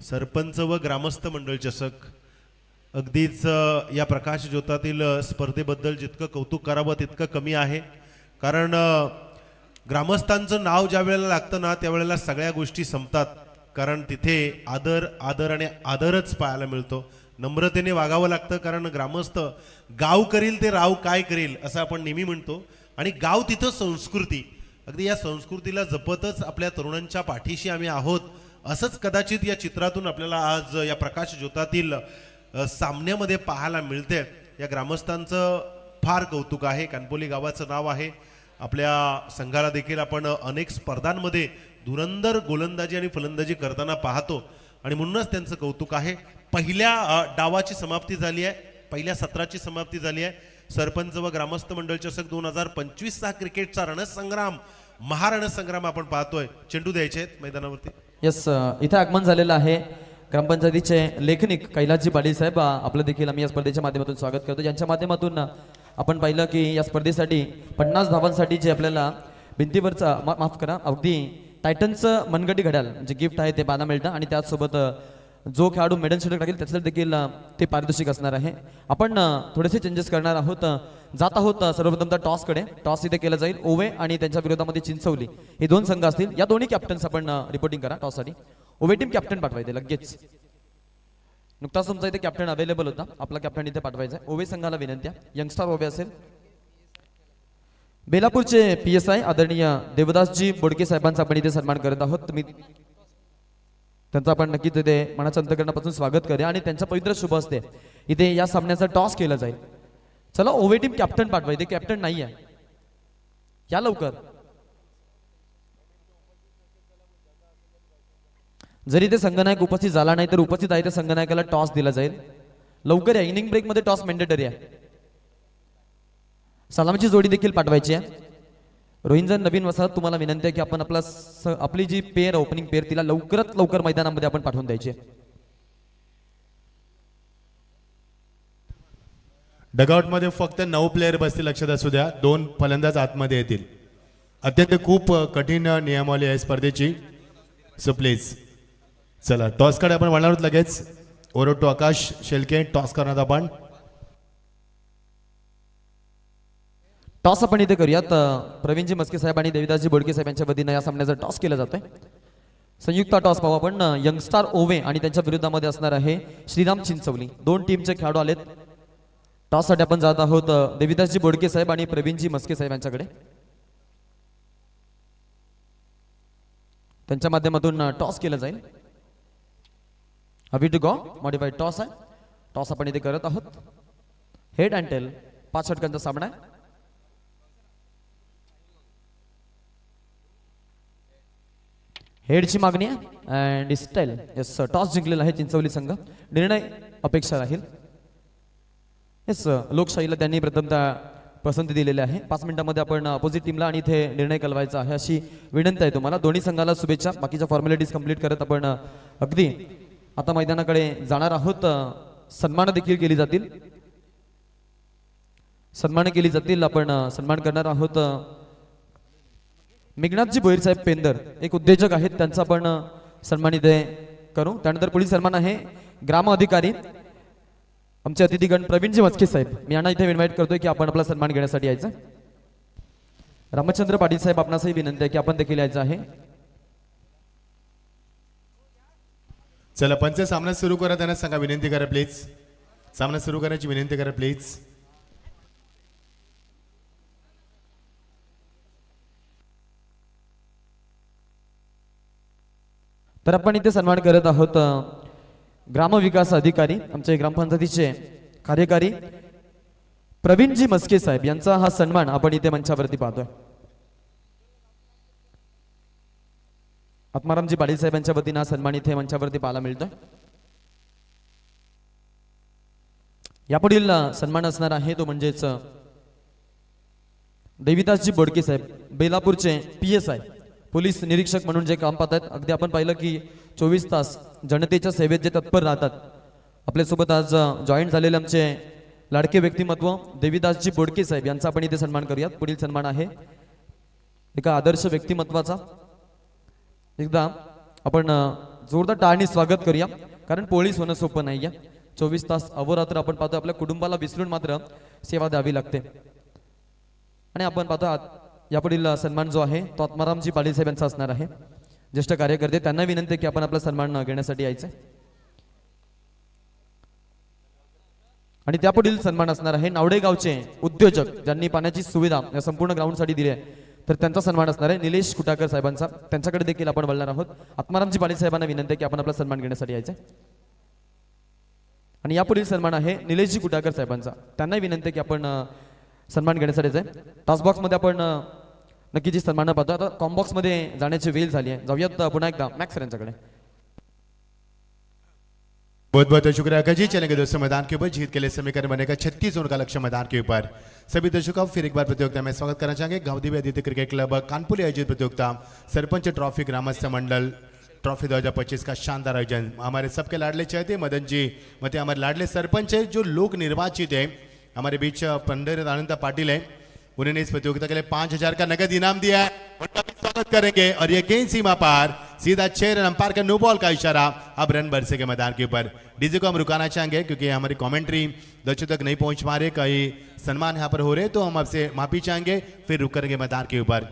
सरपंच व ग्रामस्थ मंडळ चषक. अगदीच या प्रकाश ज्योतातील स्पर्धेबद्दल जितकं कौतुक करावं तितकं कमी आहे. कारण ग्रामस्थांचं नाव ज्या वेळेला लागतं ना त्यावेळेला सगळ्या गोष्टी संपतात. कारण तिथे आदर आदर आणि आदरच पाहायला मिळतो. नम्रतेने वागावं लागतं, कारण ग्रामस्थ गाव करील ते राव काय करील असं आपण नेहमी म्हणतो. आणि गाव तिथं संस्कृती, अगदी या संस्कृतीला जपतच आपल्या तरुणांच्या पाठीशी आम्ही आहोत असंच कदाचित या चित्रातून आपल्याला आज या प्रकाश ज्योतातील सामन्यामध्ये पाहायला मिळते. या ग्रामस्थांचं फार कौतुक आहे. कानपोली गावाचं नाव आहे. आपल्या संघाला देखील आपण अनेक स्पर्धांमध्ये धुरंदर गोलंदाजी आणि फलंदाजी करताना पाहतो आणि म्हणूनच त्यांचं कौतुक आहे. पहिल्या डावाची समाप्ती झाली आहे, पहिल्या सत्राची समाप्ती झाली आहे. सरपंच व ग्रामस्थ मंडळ चषक 2025चा क्रिकेटचा रणसंग्राम, महारणसंग्राम आपण पाहतोय. चेंडू द्यायचे आहेत मैदानावरती. यस, इथे आगमन झालेलं आहे ग्रामपंचायतीचे लेखनिक कैलासजी पाटील साहेब. आपलं देखील आम्ही या स्पर्धेच्या माध्यमातून स्वागत करतो, ज्यांच्या माध्यमातून आपण पाहिलं की या स्पर्धेसाठी 50 धावांसाठी जे आपल्याला भिंतीवरचा माफ करा अगदी टायटनचं मनगटी घड्याळ जे गिफ्ट आहे ते पाहायला मिळतं आणि त्याचसोबत जो खेळाडू मेडल षटक टाकेल त्याचं देखील ते पारितोषिक असणार आहे. आपण थोडेसे चेंजेस करणार आहोत. जात आहोत सर्वप्रथम तर टॉसकडे. टॉस इथे केलं जाईल. ओवे आणि त्यांच्या विरोधामध्ये चिंचवली हे दोन संघ असतील. या दोन्ही कॅप्टन्स आपण रिपोर्टिंग करा टॉससाठी. ओवे टीम कॅप्टन पाठवायचे लगेच. नुकताच तुमचा इथे कॅप्टन अवेलेबल होता, आपला कॅप्टन इथे पाठवायचा आहे. ओवे संघाला विनंती आहे. यंगस्टार ओवे असेल. बेलापूरचे PSI आदरणीय देवदासजी बोडके साहेबांचा आपण इथे सन्मान करत आहोत. तुम्ही त्यांचा आपण नक्कीच इथे मनाच्या अंतःकरणापासून स्वागत करूया आणि त्यांच्या पवित्र शुभ हस्ते इथे या सामन्याचा टॉस केला जाईल. चला ओवे टीम कॅप्टन पाठवायचे. कॅप्टन नाही आहे, या लवकर. जरी ते संघनायक उपस्थित झाला नाही तर उपस्थित आहे त्या संघनायकाला टॉस दिला जाईल. लवकर या. इनिंग ब्रेक मध्ये टॉस मॅन्डेटरी आहे. सलामीची जोडी देखील पाठवायची आहे. रोहिंजन नवीन वसाहत तुम्हाला विनंती आहे की आपण आपली जी पेअर ओपनिंग पेअर तिला लवकरात लवकर मैदानामध्ये आपण पाठवून द्यायची आहे. डगआउट मध्ये फक्त 9 प्लेयर बसतील, लक्षात असू द्या. 2 फलंदाज आतमध्ये येतील. अत्यंत खूप कठीण नियमावली आहे स्पर्धेची. सो प्लीज चला टॉसकडे आपण वळणार आहोत लगेच. Over to Aakash Shelke. Toss करणार आपण. टॉस आपण इथे करूयात. प्रवीणजी मस्के साहेब आणि देविदासजी बोडके साहेब यांच्या वतीनं या सामन्याचा टॉस केला जातोय. संयुक्त टॉस पाहू आपण. यंगस्टार ओवे आणि त्यांच्या विरोधामध्ये असणार आहे श्रीराम चिंचवली. 2 टीमचे खेळाडू आलेत. टॉससाठी आपण जात आहोत देविदासजी बोडके साहेब आणि प्रवीणजी मस्के साहेब यांच्याकडे. त्यांच्या माध्यमातून टॉस केला जाईल. हवी टू गो मॉडिफाईड टॉस आहे. टॉस आपण इथे करत आहोत. हेड अँड टेल 5 षटकांचा सामना आहे. हेडची मागणी आहे अँड स्टाईल. येस, टॉस जिंकलेला आहे चिंचवली संघ. निर्णय अपेक्षा राहील. येस, लोकशाहीला त्यांनी प्रथमतः पसंती दिलेली आहे. 5 मिनिटांमध्ये आपण अपोजिट टीमला आणि इथे निर्णय कळवायचा आहे अशी विनंती आहे तुम्हाला. दोन्ही संघाला शुभेच्छा. बाकीच्या फॉर्मॅलिटीज कंप्लीट करत आपण अगदी आता मैदानाकडे जाणार आहोत. सन्मान देखील केली जातील. आपण सन्मान करणार आहोत मेघनाथजी भोईर साहेब पेंदर, एक उद्योजक आहेत, त्यांचा आपण सन्मान इथे करू. त्यानंतर पुढील सन्मान आहे ग्राम अधिकारी आमचे अतिथीगण प्रवीणजी मस्के साहेब. मी यांना इथे इन्व्हाइट करतोय की आपण आपला सन्मान घेण्यासाठी यायचं. रामचंद्र पाटील साहेब आपणासही विनंती आहे की आपण देखील यायचं आहे. चला पंच सामना सुरू करा. त्यांना सांगा विनंती करा प्लीज. सामना सुरू करण्याची विनंती करा प्लीज. तर आपण इथे सन्मान करत आहोत ग्रामविकास अधिकारी आमचे ग्रामपंचायतीचे कार्यकारी प्रवीणजी मस्के साहेब यांचा हा सन्मान आपण इथे मंचावरती पाहतोय. आत्मारामजी पाटील साहेब यांच्या वतीने हा सन्मान इथे मंचावरती पाहायला मिळतोय. यापुढील सन्मान असणार आहे तो म्हणजेच देविदासजी बोडके साहेब बेलापूरचे PSI पोलीस निरीक्षक म्हणून जे काम पाहतात. अगदी आपण पाहिलं की 24 तास जनतेच्या सेवेत जे तत्पर राहतात. आपल्यासोबत आज जॉईन झालेले आमचे लाडके व्यक्तिमत्व देविदासजी बोडके साहेब यांचा आपण इथे सन्मान करूयात. पुढील सन्मान आहे एका आदर्श व्यक्तिमत्वाचा. एकदा आपण जोरदार टाळणी स्वागत करूया, कारण पोलीस होणं सोपं नाहीये. 24 तास अहोरात्र आपण पाहतो आपल्या कुटुंबाला विसरून मात्र सेवा द्यावी लागते. आणि आपण पाहतो यापुढील सन्मान जो आहे तो आत्मारामजी पाटील साहेब यांचा असणार आहे. ज्येष्ठ कार्यकर्ते त्यांना विनंती की आपण आपला सन्मान घेण्यासाठी यायचं. आणि त्यापुढील सन्मान असणार आहे नावडे गावचे उद्योजक ज्यांनी पाण्याची सुविधा या संपूर्ण ग्राउंडसाठी दिली आहे, तर त्यांचा सन्मान असणार आहे निलेश कुटाकर साहेबांचा. त्यांच्याकडे देखील आपण वळणार आहोत. आत्मारामजी पाटील साहेबांना विनंती आहे की आपण आपला सन्मान घेण्यासाठी यायचं. आणि यापुढील सन्मान आहे निलेशजी कुटाकर साहेबांचा. त्यांनाही विनंती आहे की आपण सन्मान घेण्यासाठी जायचं. टॉस बॉक्समध्ये आपण नक्कीच सन्मान पाहतो. आता कॉम्बॉक्स मध्ये जाण्याची वेळ झाली आहे. जाऊयात पुन्हा एकदा मॅक्स यांच्याकडे. बहुत बहुत शुक्रिया अकाजी. चलेंगे दोस्तों मैदान के ऊपर जीत के लिए समीकरण बनेगा 36 रन का लक्ष्य मैदान के ऊपर. सभी दर्शकों फिर एक बार प्रतियोगिता में स्वागत करना चाहेंगे. गावदेवी आदित्य क्रिकेट क्लब कानपुर आयोजित प्रतियोगिता सरपंच ट्रॉफी ग्रामस्थ मंडल ट्रॉफी 2025 का शानदार आयोजन. हमारे सबके लाडले चहेते मदन जी मते हमारे लाडले सरपंच है जो लोक निर्वाचित है. हमारे बीच पंडित आनंद पाटिल है. उन्होंने इस प्रतियोगिता के लिए 5000 का नगद इनाम दिया है. उनका भी स्वागत करेंगे. और ये गेंद सीमा पार सीधा 6 रन. अंपायर का नो बॉल का इशारा. अब रन बरसे के मैदान के ऊपर. डीजे को हम रुकाना चाहेंगे क्योंकि हमारी कमेंट्री दर्शकों तक नहीं पहुंच पा रहे. कई सन्मान यहाँ पर हो रहे तो हम आपसे माफी चाहेंगे. फिर रुक करेंगे मैदान के ऊपर.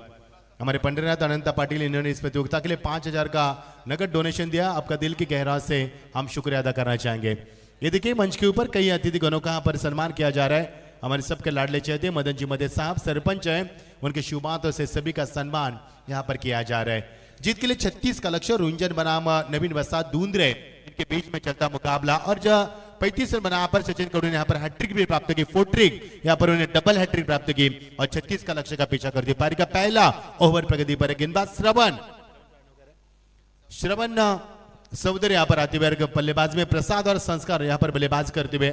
हमारे पंडित अनंत पाटिल इन्होंने इस प्रतियोगिता के लिए 5000 का नगद डोनेशन दिया. आपका दिल की गहराई से हम शुक्रिया अदा करना चाहेंगे. ये देखिए मंच के ऊपर कई अतिथि गणों का यहाँ पर सन्मान किया जा रहा है. हमारे सबके लाडले चहेते मदन जी मदे साहब सरपंच हैं. उनके शुभ हाथों से सभी का सम्मान यहाँ पर किया जा रहा है. जीत के लिए 36 का लक्ष्य. रुंजन बनाम नवीन वसाद दूंदरे इनके बीच में चलता मुकाबला. और जो 35 रन बना पर सचिन कौड़ ने यहाँ पर हैट्रिक भी प्राप्त की. फोट्रिक यहाँ पर उन्हें डबल हैट्रिक प्राप्त की और 36 का लक्ष्य का पीछा कर दिया. पारी का पहला ओवर प्रगति पर गेंदबाज श्रवण सौदर यहाँ पर आते हुए बल्लेबाज में प्रसाद और संस्कार यहाँ पर बल्लेबाज करते हुए.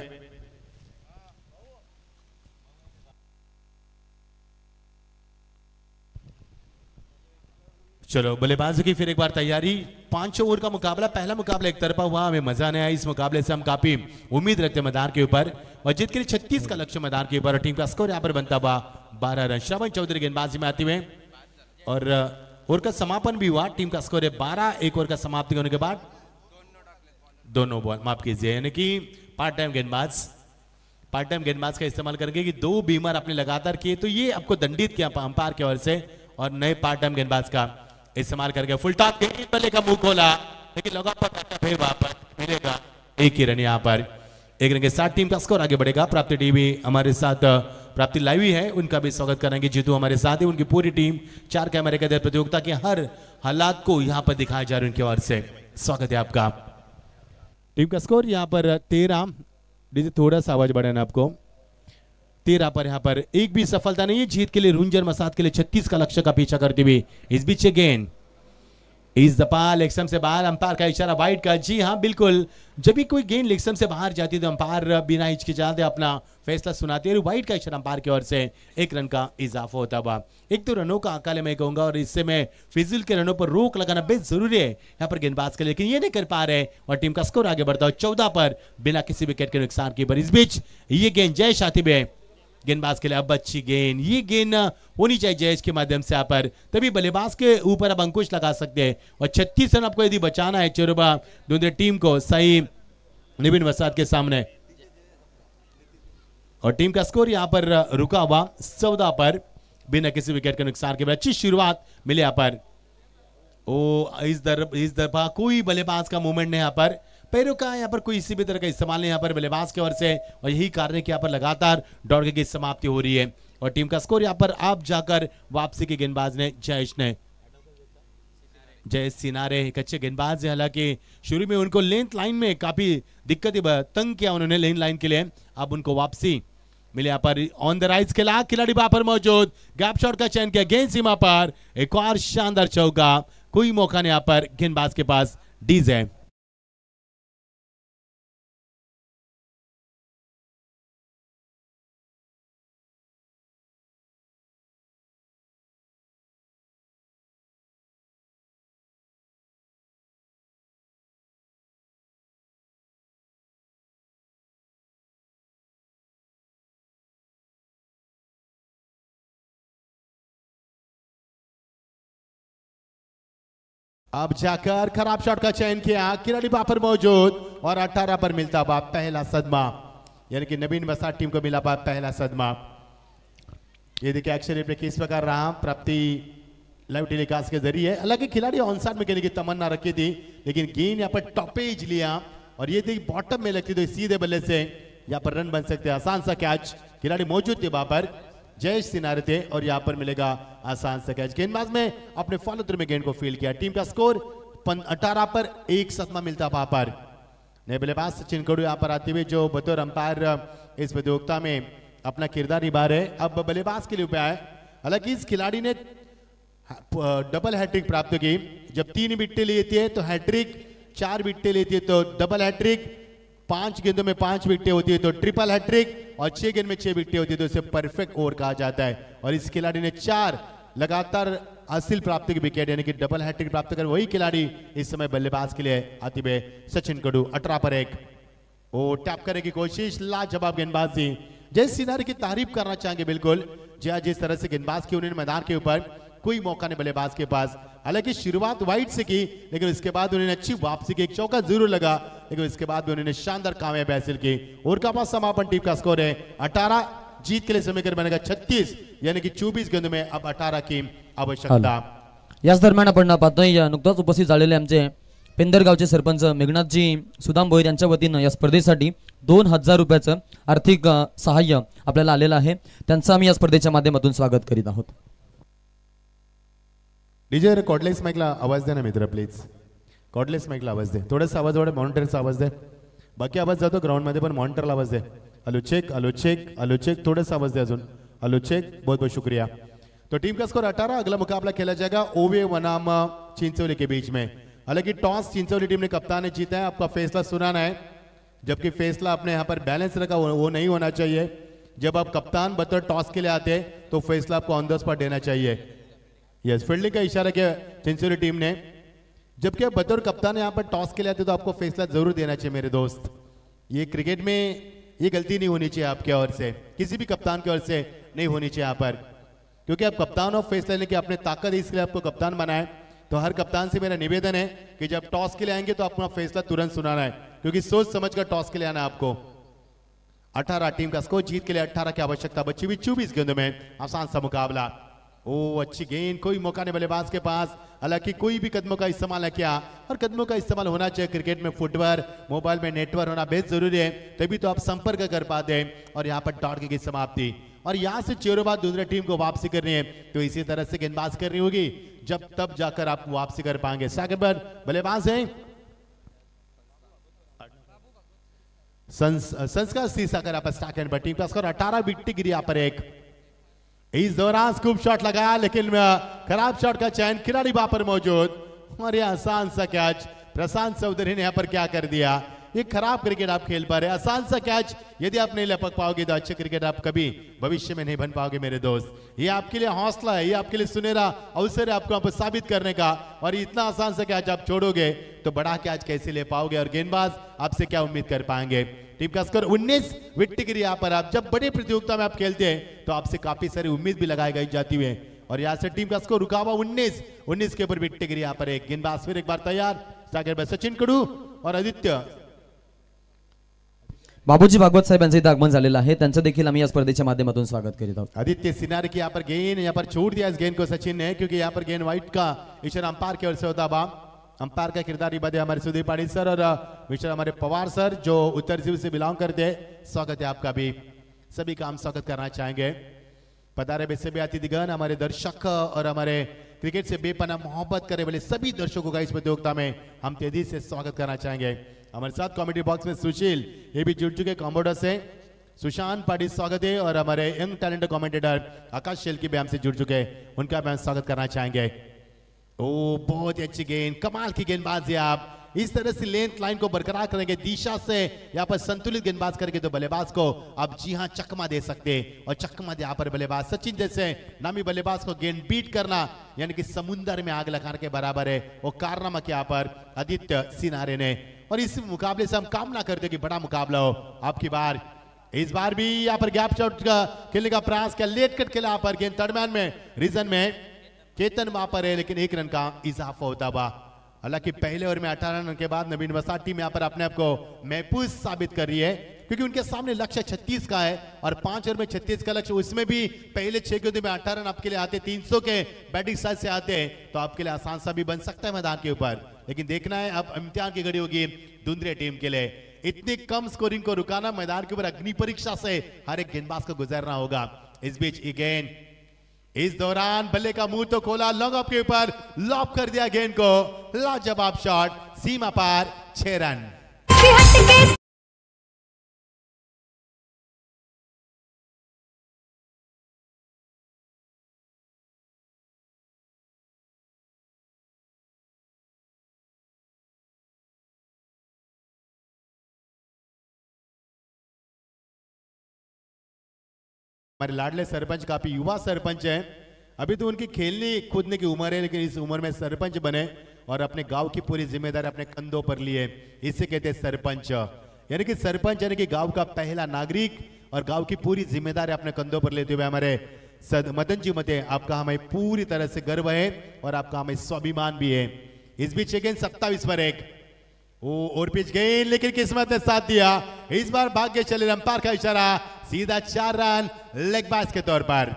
चलो बल्लेबाजों की फिर एक बार तैयारी. 5 ओवर का मुकाबला. पहला मुकाबला एक तरफा हुआ. हमें मजा नहीं आया. इस मुकाबले से हम काफी उम्मीद रखते हैं मैदान के ऊपर. और जीत के लिए 36 का लक्ष्य मैदान के ऊपर. टीम का स्कोर यहाँ पर बनता हुआ 12 रन. श्रवण चौधरी गेंदबाजी में आते हुए और ओवर का समापन भी हुआ. टीम का स्कोर है 12. एक ओवर का समाप्ति होने के बाद दोनों बॉल माफ कीजिए यानी कि पार्ट टाइम गेंदबाज का इस्तेमाल करके कि 2 बीमर आपने लगातार किए तो ये आपको दंडित किया अंपायर की ओर से. और नए पार्ट टाइम गेंदबाज का इस्तेमाल करके फुल टॉप बल्ले का मुंह खोला लेकिन लगा फिर वापस मिलेगा 1 ही रन. यहाँ पर 1 रन के साथ टीम का स्कोर आगे बढ़ेगा. प्राप्ति टीवी हमारे साथ प्राप्ति लाइव ही है. उनका भी स्वागत करेंगे. जीतू हमारे साथ है. उनकी पूरी टीम 4 कैमरे के अंदर प्रतियोगिता के हर हालात को यहाँ पर दिखाया जा रहा है. उनकी ओर से स्वागत है आपका. टीम का स्कोर यहाँ पर 13. डीजे थोड़ा सा आवाज बढ़ाना आपको. 13 पर यहाँ पर एक भी सफलता नहीं है. जीत के लिए रुंजन मसाद के लिए 36 का लक्ष्य का पीछा करते हुए इस बीच गेंद इस दफा लेग से बाहर. अंपायर का इशारा वाइड का. जी हाँ बिल्कुल. जब भी कोई गेंद लेग से बाहर जाती है तो अंपायर बिना हिचकिचाते अपना फैसला सुनाते हैं. वाइड का इशारा अंपायर की ओर से 1 रन का इजाफा होता हुआ. 1-2 रनों का आकाले मैं कहूंगा और इससे मैं फिजिल के रनों पर रोक लगाना बेहद जरूरी है यहाँ पर गेंदबाज के लिए, लेकिन ये नहीं कर पा रहे और टीम का स्कोर आगे बढ़ता है 14 पर बिना किसी विकेट के नुकसान के. पर इस बीच ये गेंद जय शातिब है गेंदबाज के लिए. अब अच्छी गेंद. ये गेंद होनी चाहिए जयेश के माध्यम से यहाँ पर, तभी बल्लेबाज के ऊपर अब अंकुश लगा सकते हैं. और 36 रन आपको यदि बचाना है चेरोबा दूंदरे टीम को सही नवीन वसाद के सामने. और टीम का स्कोर यहाँ पर रुका हुआ 14 पर बिना किसी विकेट के नुकसान के. अच्छी शुरुआत मिले यहाँ पर. ओ इस दफा कोई बल्लेबाज का मूवमेंट नहीं यहाँ पर. पैरों का यहाँ पर कोई इसी भी तरह का इस्तेमाल नहीं यहाँ पर बल्लेबाज की ओर से. और यही कारण है कि यहाँ पर लगातार दौड़ की समाप्ति हो रही है. और टीम का स्कोर यहाँ पर आप जाकर वापसी के गेंदबाज ने जयेश सिनारे एक अच्छे गेंदबाज है. हालांकि शुरू में उनको लेंथ लाइन में काफी दिक्कत तंग किया उन्होंने लेंथ लाइन के लिए. अब उनको वापसी मिले यहाँ पर. ऑन द राइज के लाख खिलाड़ी वहां पर मौजूद. गैप शॉट का चयन किया. गेंद सीमा पर. एक और शानदार चौका. कोई मौका नहीं यहाँ पर गेंदबाज के पास. डीजे अब जाकर खराब शॉट का चयन किया. खिलाड़ी वहां पर मौजूद और 18 पर मिलता हुआ पहला सदमा. यानी कि नवीन वसाद टीम को मिला हुआ पहला सदमा. ये देखिए एक्शन रिप्ले किस प्रकार रहा. प्राप्ति लाइव टेलीकास्ट के जरिए. हालांकि खिलाड़ी ऑन साइड में खेलने की तमन्ना रखी थी लेकिन गेंद यहाँ पर टॉपेज लिया और ये देखिए बॉटम में लगती तो सीधे बल्ले से यहाँ पर रन बन सकते हैं। आसान सा कैच, खिलाड़ी मौजूद थे वहां पर, जयेश सिनारे थे और यहाँ पर मिलेगा आसान सा कैच। गेंदबाज में अपने फॉलो थ्रू में गेंद को फील्ड किया। टीम का स्कोर 18 पर 1 सदमा मिलता वहां पर। नए बल्लेबाज सचिन कडू यहाँ पर आते हुए जो बतौर अंपायर इस प्रतियोगिता में अपना किरदार निभा रहे, अब बल्लेबाज के लिए उपाय आए। हालांकि इस खिलाड़ी ने डबल हैट्रिक प्राप्त की। जब 3 विकेटें लेती है तो हैट्रिक, 4 विकेटें लेती है तो डबल हैट्रिक, 5 गेंदों में 5 विकेटें होती है तो ट्रिपल हैट्रिक, और 6 गेंद में 6 विकेटें होती है तो इसे परफेक्ट ओवर कहा जाता है। और इस खिलाड़ी ने 4 लगातार हासिल प्राप्त की विकेट यानी कि डबल हैट्रिक प्राप्त कर वही खिलाड़ी इस समय बल्लेबाज के लिए आती हुए सचिन कडू। 18 पर 1 वो टैप करने की कोशिश, लाजवाब गेंदबाजी। जय सिनारे की तारीफ करना चाहेंगे बिल्कुल, जिस तरह से गेंदबाज की उन्होंने मैदान के ऊपर कोई मौका नहीं बल्लेबाज के पास। हालांकि शुरुआत वाइड से की लेकिन उसके बाद उन्होंने अच्छी वापसी की, एक चौका जरूर लगा लेकिन उसके बाद भी उन्होंने शानदार कामयाबी हासिल की। और का पास समापन टीम का स्कोर है 18, जीत के लिए समीकरण बनेगा 36 यानी कि 24 गेंदों में अब 18 की आवश्यकता। याच दरम्यान आपण पाहतोय नुकताच उपस्थित झालेले आमचे पेंदरगावचे सरपंच मेघनाथजी सुदाम भोईर यांच्या वतीनं या स्पर्धेसाठी 2000 रुपयाचं आर्थिक सहाय्य आपल्याला आलेलं आहे, त्यांचं आम्ही या स्पर्धेच्या माध्यमातून स्वागत करीत आहोत। डीजे कॉर्डलेस माइकला आवाज दे ना मित्र प्लीज, कॉर्डलेस माइकला आवाज दे, थोडासा आवाज वाढव, मॉनिटरचा आवाज दे, बाकी आवाज जातो ग्राउंड मध्ये पण मॉनिटरला आवाज दे। Hello check, hello check, hello check, थोडासा आवाज दे अजून, हेलो चेक, बहुत बहुत शुक्रिया। तो टीम का स्कोर 18, अगला मुकाबला खेला जाएगा ओवे वनाम चिंचोली के बीच में। हालांकि टॉस चिंचोली टीम ने कप्तान ने जीता है, आपका फैसला सुनाना है, जबकि फैसला अपने यहाँ पर बैलेंस रखा वो नहीं होना चाहिए। जब आप कप्तान बतौर टॉस के लिए आते हैं तो फैसला आपको ऑन द स्पॉट देना चाहिए। यस, फील्डिंग का इशारा किया चिंचोली टीम ने, जबकि आप बतौर कप्तान यहाँ पर टॉस के लिए आते तो आपको फैसला जरूर देना चाहिए मेरे दोस्त। ये क्रिकेट में ये गलती नहीं होनी चाहिए आपके ओर से, किसी भी कप्तान की ओर से नहीं होनी चाहिए यहाँ पर, क्योंकि आप कप्तान हो, फैसला लेने की आपने ताकत है, इसलिए आपको कप्तान बनाए। तो हर कप्तान से मेरा निवेदन है कि जब टॉस के लिए आएंगे तो अपना फैसला तुरंत सुनाना है, क्योंकि सोच समझ कर टॉस के लिए आना है आपको। 18 टीम का स्कोर, जीत के लिए 18 की आवश्यकता बची हुई 24 गेंदों में, आसान सा मुकाबला। ओ अच्छी गेंद, कोई मौका नहीं बल्लेबाज के पास, हालांकि कोई भी कदमों का इस्तेमाल न किया, और कदमों का इस्तेमाल होना चाहिए क्रिकेट में। फुटवर्क, मोबाइल में नेटवर्क होना बेहद जरूरी है, तभी तो आप संपर्क कर पाते हैं। और यहाँ पर डॉट की समाप्ति, और यहाँ से चेरों बाद दूसरी टीम को वापसी करनी है, तो इसी तरह से गेंदबाज करनी होगी, जब तब जाकर आप वापसी कर पाएंगे। सेकंड पर बल्लेबाज हैं संस्कार सीसाकर आप सेकंड पर, टीम का स्कोर 18, विकेट गिरी यहाँ पर 1। इस दौरान स्कूप शॉट लगाया लेकिन खराब शॉट का चयन, खिलाड़ी वहां पर मौजूद, और यह आसान सा कैच प्रशांत चौधरी ने यहाँ पर क्या कर दिया। ये खराब क्रिकेट आप खेल पा रहे, आसान सा कैच यदि आप नहीं लपक पाओगे तो अच्छे क्रिकेट आप कभी भविष्य में नहीं बन पाओगे मेरे दोस्त। ये आपके लिए हौसला है, ये आपके लिए सुनहरा अवसर है आपको यहाँ पर साबित करने का, और इतना आसान सा कैच आप छोड़ोगे तो बड़ा कैच कैसे ले पाओगे, और गेंदबाज आपसे क्या उम्मीद कर पाएंगे। टीम का स्कोर 19, विकेट गिरी यहाँ पर। आप जब बड़े प्रतियोगिता में आप खेलते हैं तो आपसे काफी सारी उम्मीद भी लगाई गई जाती है, और यहाँ से टीम का स्कोर रुका हुआ 19 के ऊपर विकेट गिरी यहाँ पर 1। गेंदबाज फिर एक बार तैयार, सचिन कडू और आदित्य। बाबूजी भागवत साहेब यांचं इथं आगमन झालेलं आहे, त्यांचं देखील आम्ही या स्पर्धेच्या माध्यमातून स्वागत करीत आहोत। आदित्य सिनारे की यहाँ पर गेंद, यहाँ पर छोड़ दिया इस गेंद को सचिन ने, क्योंकि यहाँ पर गेंद वाइट का इशारा अंपायर की ओर से होता बा। अंपायर का किरदार निभा दिया हमारे सुदीप पाटिल सर और मिस्टर हमारे पवार सर जो उत्तर जिले से बिलोंग करते हैं। स्वागत है आपका भी, सभी का हम स्वागत करना चाहेंगे। पधारे बेसे भी अतिथिगण, हमारे दर्शक और हमारे क्रिकेट से बेपनाह मोहब्बत करे वाले सभी दर्शकों का इस प्रतियोगिता में हम तेजी से स्वागत करना चाहेंगे। हमारे साथ कॉमेडी बॉक्स में सुशील ये भी जुड़ चुके कॉम्बोडर से, सुशांत पाटिल स्वागत है, और हमारे यंग टैलेंट कमेंटेटर आकाश शेल्की भी हमसे जुड़ चुके हैं, उनका भी हम स्वागत करना चाहेंगे। ओ बहुत ही अच्छी गेंद, कमाल की गेंदबाजी। आप इस तरह से लेंथ लाइन को बरकरार करेंगे, दिशा से यहाँ पर संतुलित गेंदबाज करेंगे तो बल्लेबाज को आप जी हाँ चकमा दे सकते हैं, और चकमा दे यहाँ पर बल्लेबाज सचिन जैसे नामी बल्लेबाज को गेंद बीट करना यानी कि समुद्र में आग लगाने के बराबर है, वो कारनामा किया पर आदित्य सिनारे ने। और इस मुकाबले से हम कामना करते हैं कि बड़ा मुकाबला हो आपकी बार। इस बार भी यहाँ पर गैप शॉट का खेलने का प्रयास किया, लेट कट खेला यहाँ पर गेंद थर्ड में रीजन में केतन वहां पर है, लेकिन 1 रन का इजाफा होता हुआ। हालांकि पहले ओवर में 18 रन के बाद नवीन वसाट टीम यहाँ पर अपने आप को महफूज साबित कर रही है, क्योंकि उनके सामने लक्ष्य 36 का है और 5 ओवर में 36 का लक्ष्य, उसमें भी पहले 6 गेंदों में 18 रन आपके लिए आते, 300 के बैटिंग साइड से आते हैं तो आपके लिए आसान सा भी बन सकता है मैदान के ऊपर। लेकिन देखना है अब इम्तिहान की घड़ी होगी दुंदरे टीम के लिए। इतनी कम स्कोरिंग को रुकाना मैदान के ऊपर अग्नि परीक्षा से हर एक गेंदबाज को गुजरना होगा। इस बीच अगेन इस दौरान बल्ले का मुंह तो खोला, लॉन्ग ऑफ के ऊपर लॉप कर दिया गेंद को, लाजवाब शॉट, सीमा पार, 6 रन। हमारे लाडले सरपंच काफी युवा सरपंच हैं, अभी तो उनकी खेलने कूदने की उम्र है, लेकिन इस उम्र में सरपंच बने और अपने गांव की पूरी जिम्मेदारी अपने कंधों पर लिए। इसे कहते हैं सरपंच, यानी कि सरपंच यानी कि गांव का पहला नागरिक और गांव की पूरी जिम्मेदारी अपने कंधों पर लेते हुए हमारे मदन जी मते, आपका हमें पूरी तरह से गर्व है और आपका हमें स्वाभिमान भी है। इस बीच अगेन 27 पर 1 और पिच गई, लेकिन किस्मत ने साथ दिया। इस बार भाग्य चले, अंपायर का इशारा, सीधा 4 रन लेग बास के तौर पर।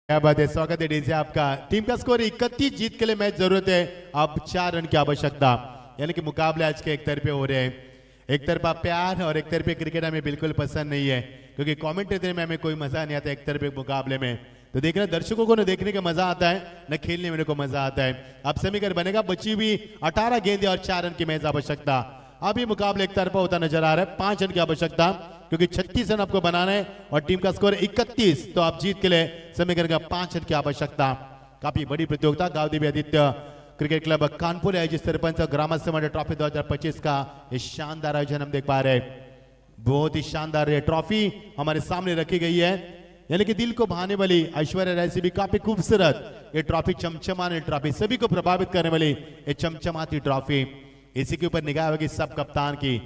क्या बात है, स्वागत है डीजे आपका। टीम का स्कोर 31, जीत के लिए मैच जरूरत है अब 4 रन की आवश्यकता, यानी कि मुकाबले आज के एक तरफे हो रहे हैं। एक तरफा प्यार और एक तरफे क्रिकेट हमें बिल्कुल पसंद नहीं है, क्योंकि कमेंटेटर में हमें कोई मजा नहीं आता एक तरफे मुकाबले में। तो देखना दर्शकों को न देखने का मजा आता है, न खेलने में को मजा आता है। अब समीकरण बनेगा, बची हुई 18 गेंदें और 4 रन की मैच आवश्यकता। अब ये मुकाबला एक तरफा होता नजर आ रहा है, 5 रन की आवश्यकता, क्योंकि 36 रन आपको बनाना है और टीम का स्कोर 31, तो आप जीत के लिए समीकरण का 5 रन की आवश्यकता। काफी बड़ी प्रतियोगिता गांव देवी आदित्य क्रिकेट क्लब कानपुर आयोजित सरपंच ग्रामस्थ मंडल ट्रॉफी 2025 का ये शानदार आयोजन हम देख पा रहे हैं। बहुत ही शानदार ये ट्रॉफी हमारे सामने रखी गई है, यानी कि दिल को भाने वाली, ऐश्वर्या राय से भी काफी खूबसूरत ये ट्रॉफी, चमचमाने ट्रॉफी, सभी को प्रभावित करने वाली ये चमचमाती ट्रॉफी। इसी के ऊपर निगाह होगी सब कप्तान की।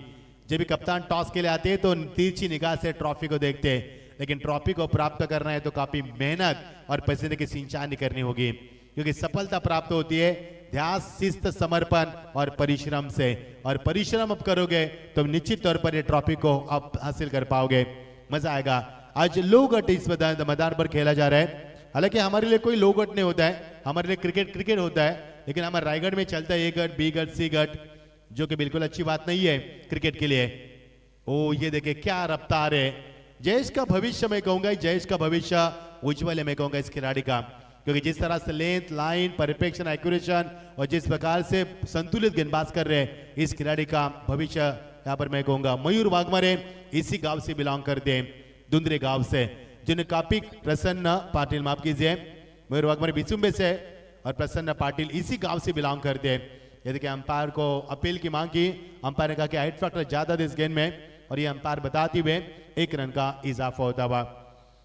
जब भी कप्तान टॉस के लिए आते हैं तो तिरछी निगाह से ट्रॉफी को देखते हैं, लेकिन ट्रॉफी को प्राप्त करना है तो काफी मेहनत और पसीने की सिंचाई करनी होगी, क्योंकि सफलता प्राप्त होती है ध्यास, शिस्त, समर्पण और परिश्रम से। और परिश्रम अब करोगे तो निश्चित तौर पर ये ट्रॉफी को आप हासिल कर पाओगे, मजा आएगा। आज लो गट इस मैदान पर खेला जा रहा है, हालांकि हमारे लिए कोई लो गट नहीं होता है, हमारे लिए क्रिकेट होता है, लेकिन हमारे रायगढ़ में चलता है ए गट, बी गट, सी गट, जो कि बिल्कुल अच्छी बात नहीं है क्रिकेट के लिए। ओ ये देखिए क्या रफ्तार है, जयेश का भविष्य मैं कहूंगा, जयेश का भविष्य उज्जवल है मैं कहूंगा इस खिलाड़ी का, क्योंकि जिस तरह से लेंथ, लाइन, परफेक्शन, एक्यूरेशन और जिस प्रकार से संतुलित गेंदबाज कर रहे हैं, इस खिलाड़ी का भविष्य यहाँ पर मैं कहूंगा। मयूर वाघमारे इसी गांव से बिलोंग करते हैं, दुंदरे गांव से, जिन्हें काफी प्रसन्न पाटिल, माफ कीजिए, मयूर वाघमारे बिसुम्बे से और प्रसन्न पाटिल इसी गांव से बिलोंग करते हैं। यदि कि अंपायर को अपील की मांग की, अंपायर ने कहा कि हाइट फैक्टर ज्यादा था इस गेंद में, और ये अंपायर बताते हुए 1 रन का इजाफा होता हुआ।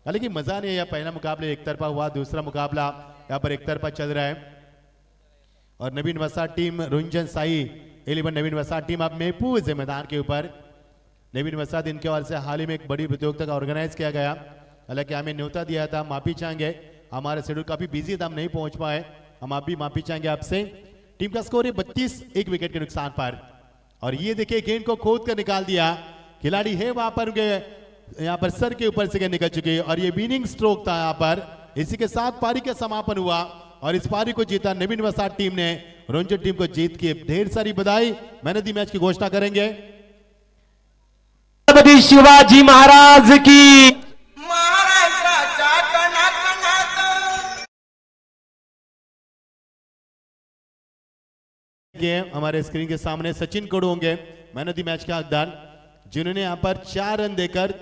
हालांकि मजा नहीं है, पहला मुकाबला एक तरफा हुआ, दूसरा मुकाबला यहाँ पर एक तरफा चल रहा है। और नवीन वसा टीम रुंजन साई 11 नवीन वसा टीम अब महफूज है मैदान के ऊपर। नवीन वसा दिन के ओर से हाल ही में एक बड़ी प्रतियोगिता का ऑर्गेनाइज किया गया, हालांकि हमें न्योता दिया था, माफी चाहेंगे, हमारा शेड्यूल काफी बिजी था, हम नहीं पहुंच पाए, हम आप भी माफी चाहेंगे आपसे। टीम का स्कोर है 32, 1 विकेट के नुकसान पर। और ये देखिए गेंद को खोद कर निकाल दिया, खिलाड़ी है वहां पर, यहाँ पर सर के ऊपर से गेंद निकल चुकी है और ये विनिंग स्ट्रोक था यहाँ पर। इसी के साथ पारी का समापन हुआ और इस पारी को जीता नवीन वसा टीम ने, रंजन टीम को जीत के ढेर सारी बधाई। मैन ऑफ द मैच की घोषणा करेंगे शिवाजी महाराज की। हमारे स्क्रीन के सामने सचिन कोड़ू होंगे मैन ऑफ द मैच के हकदार, जिन्होंने यहाँ पर 4 रन देकर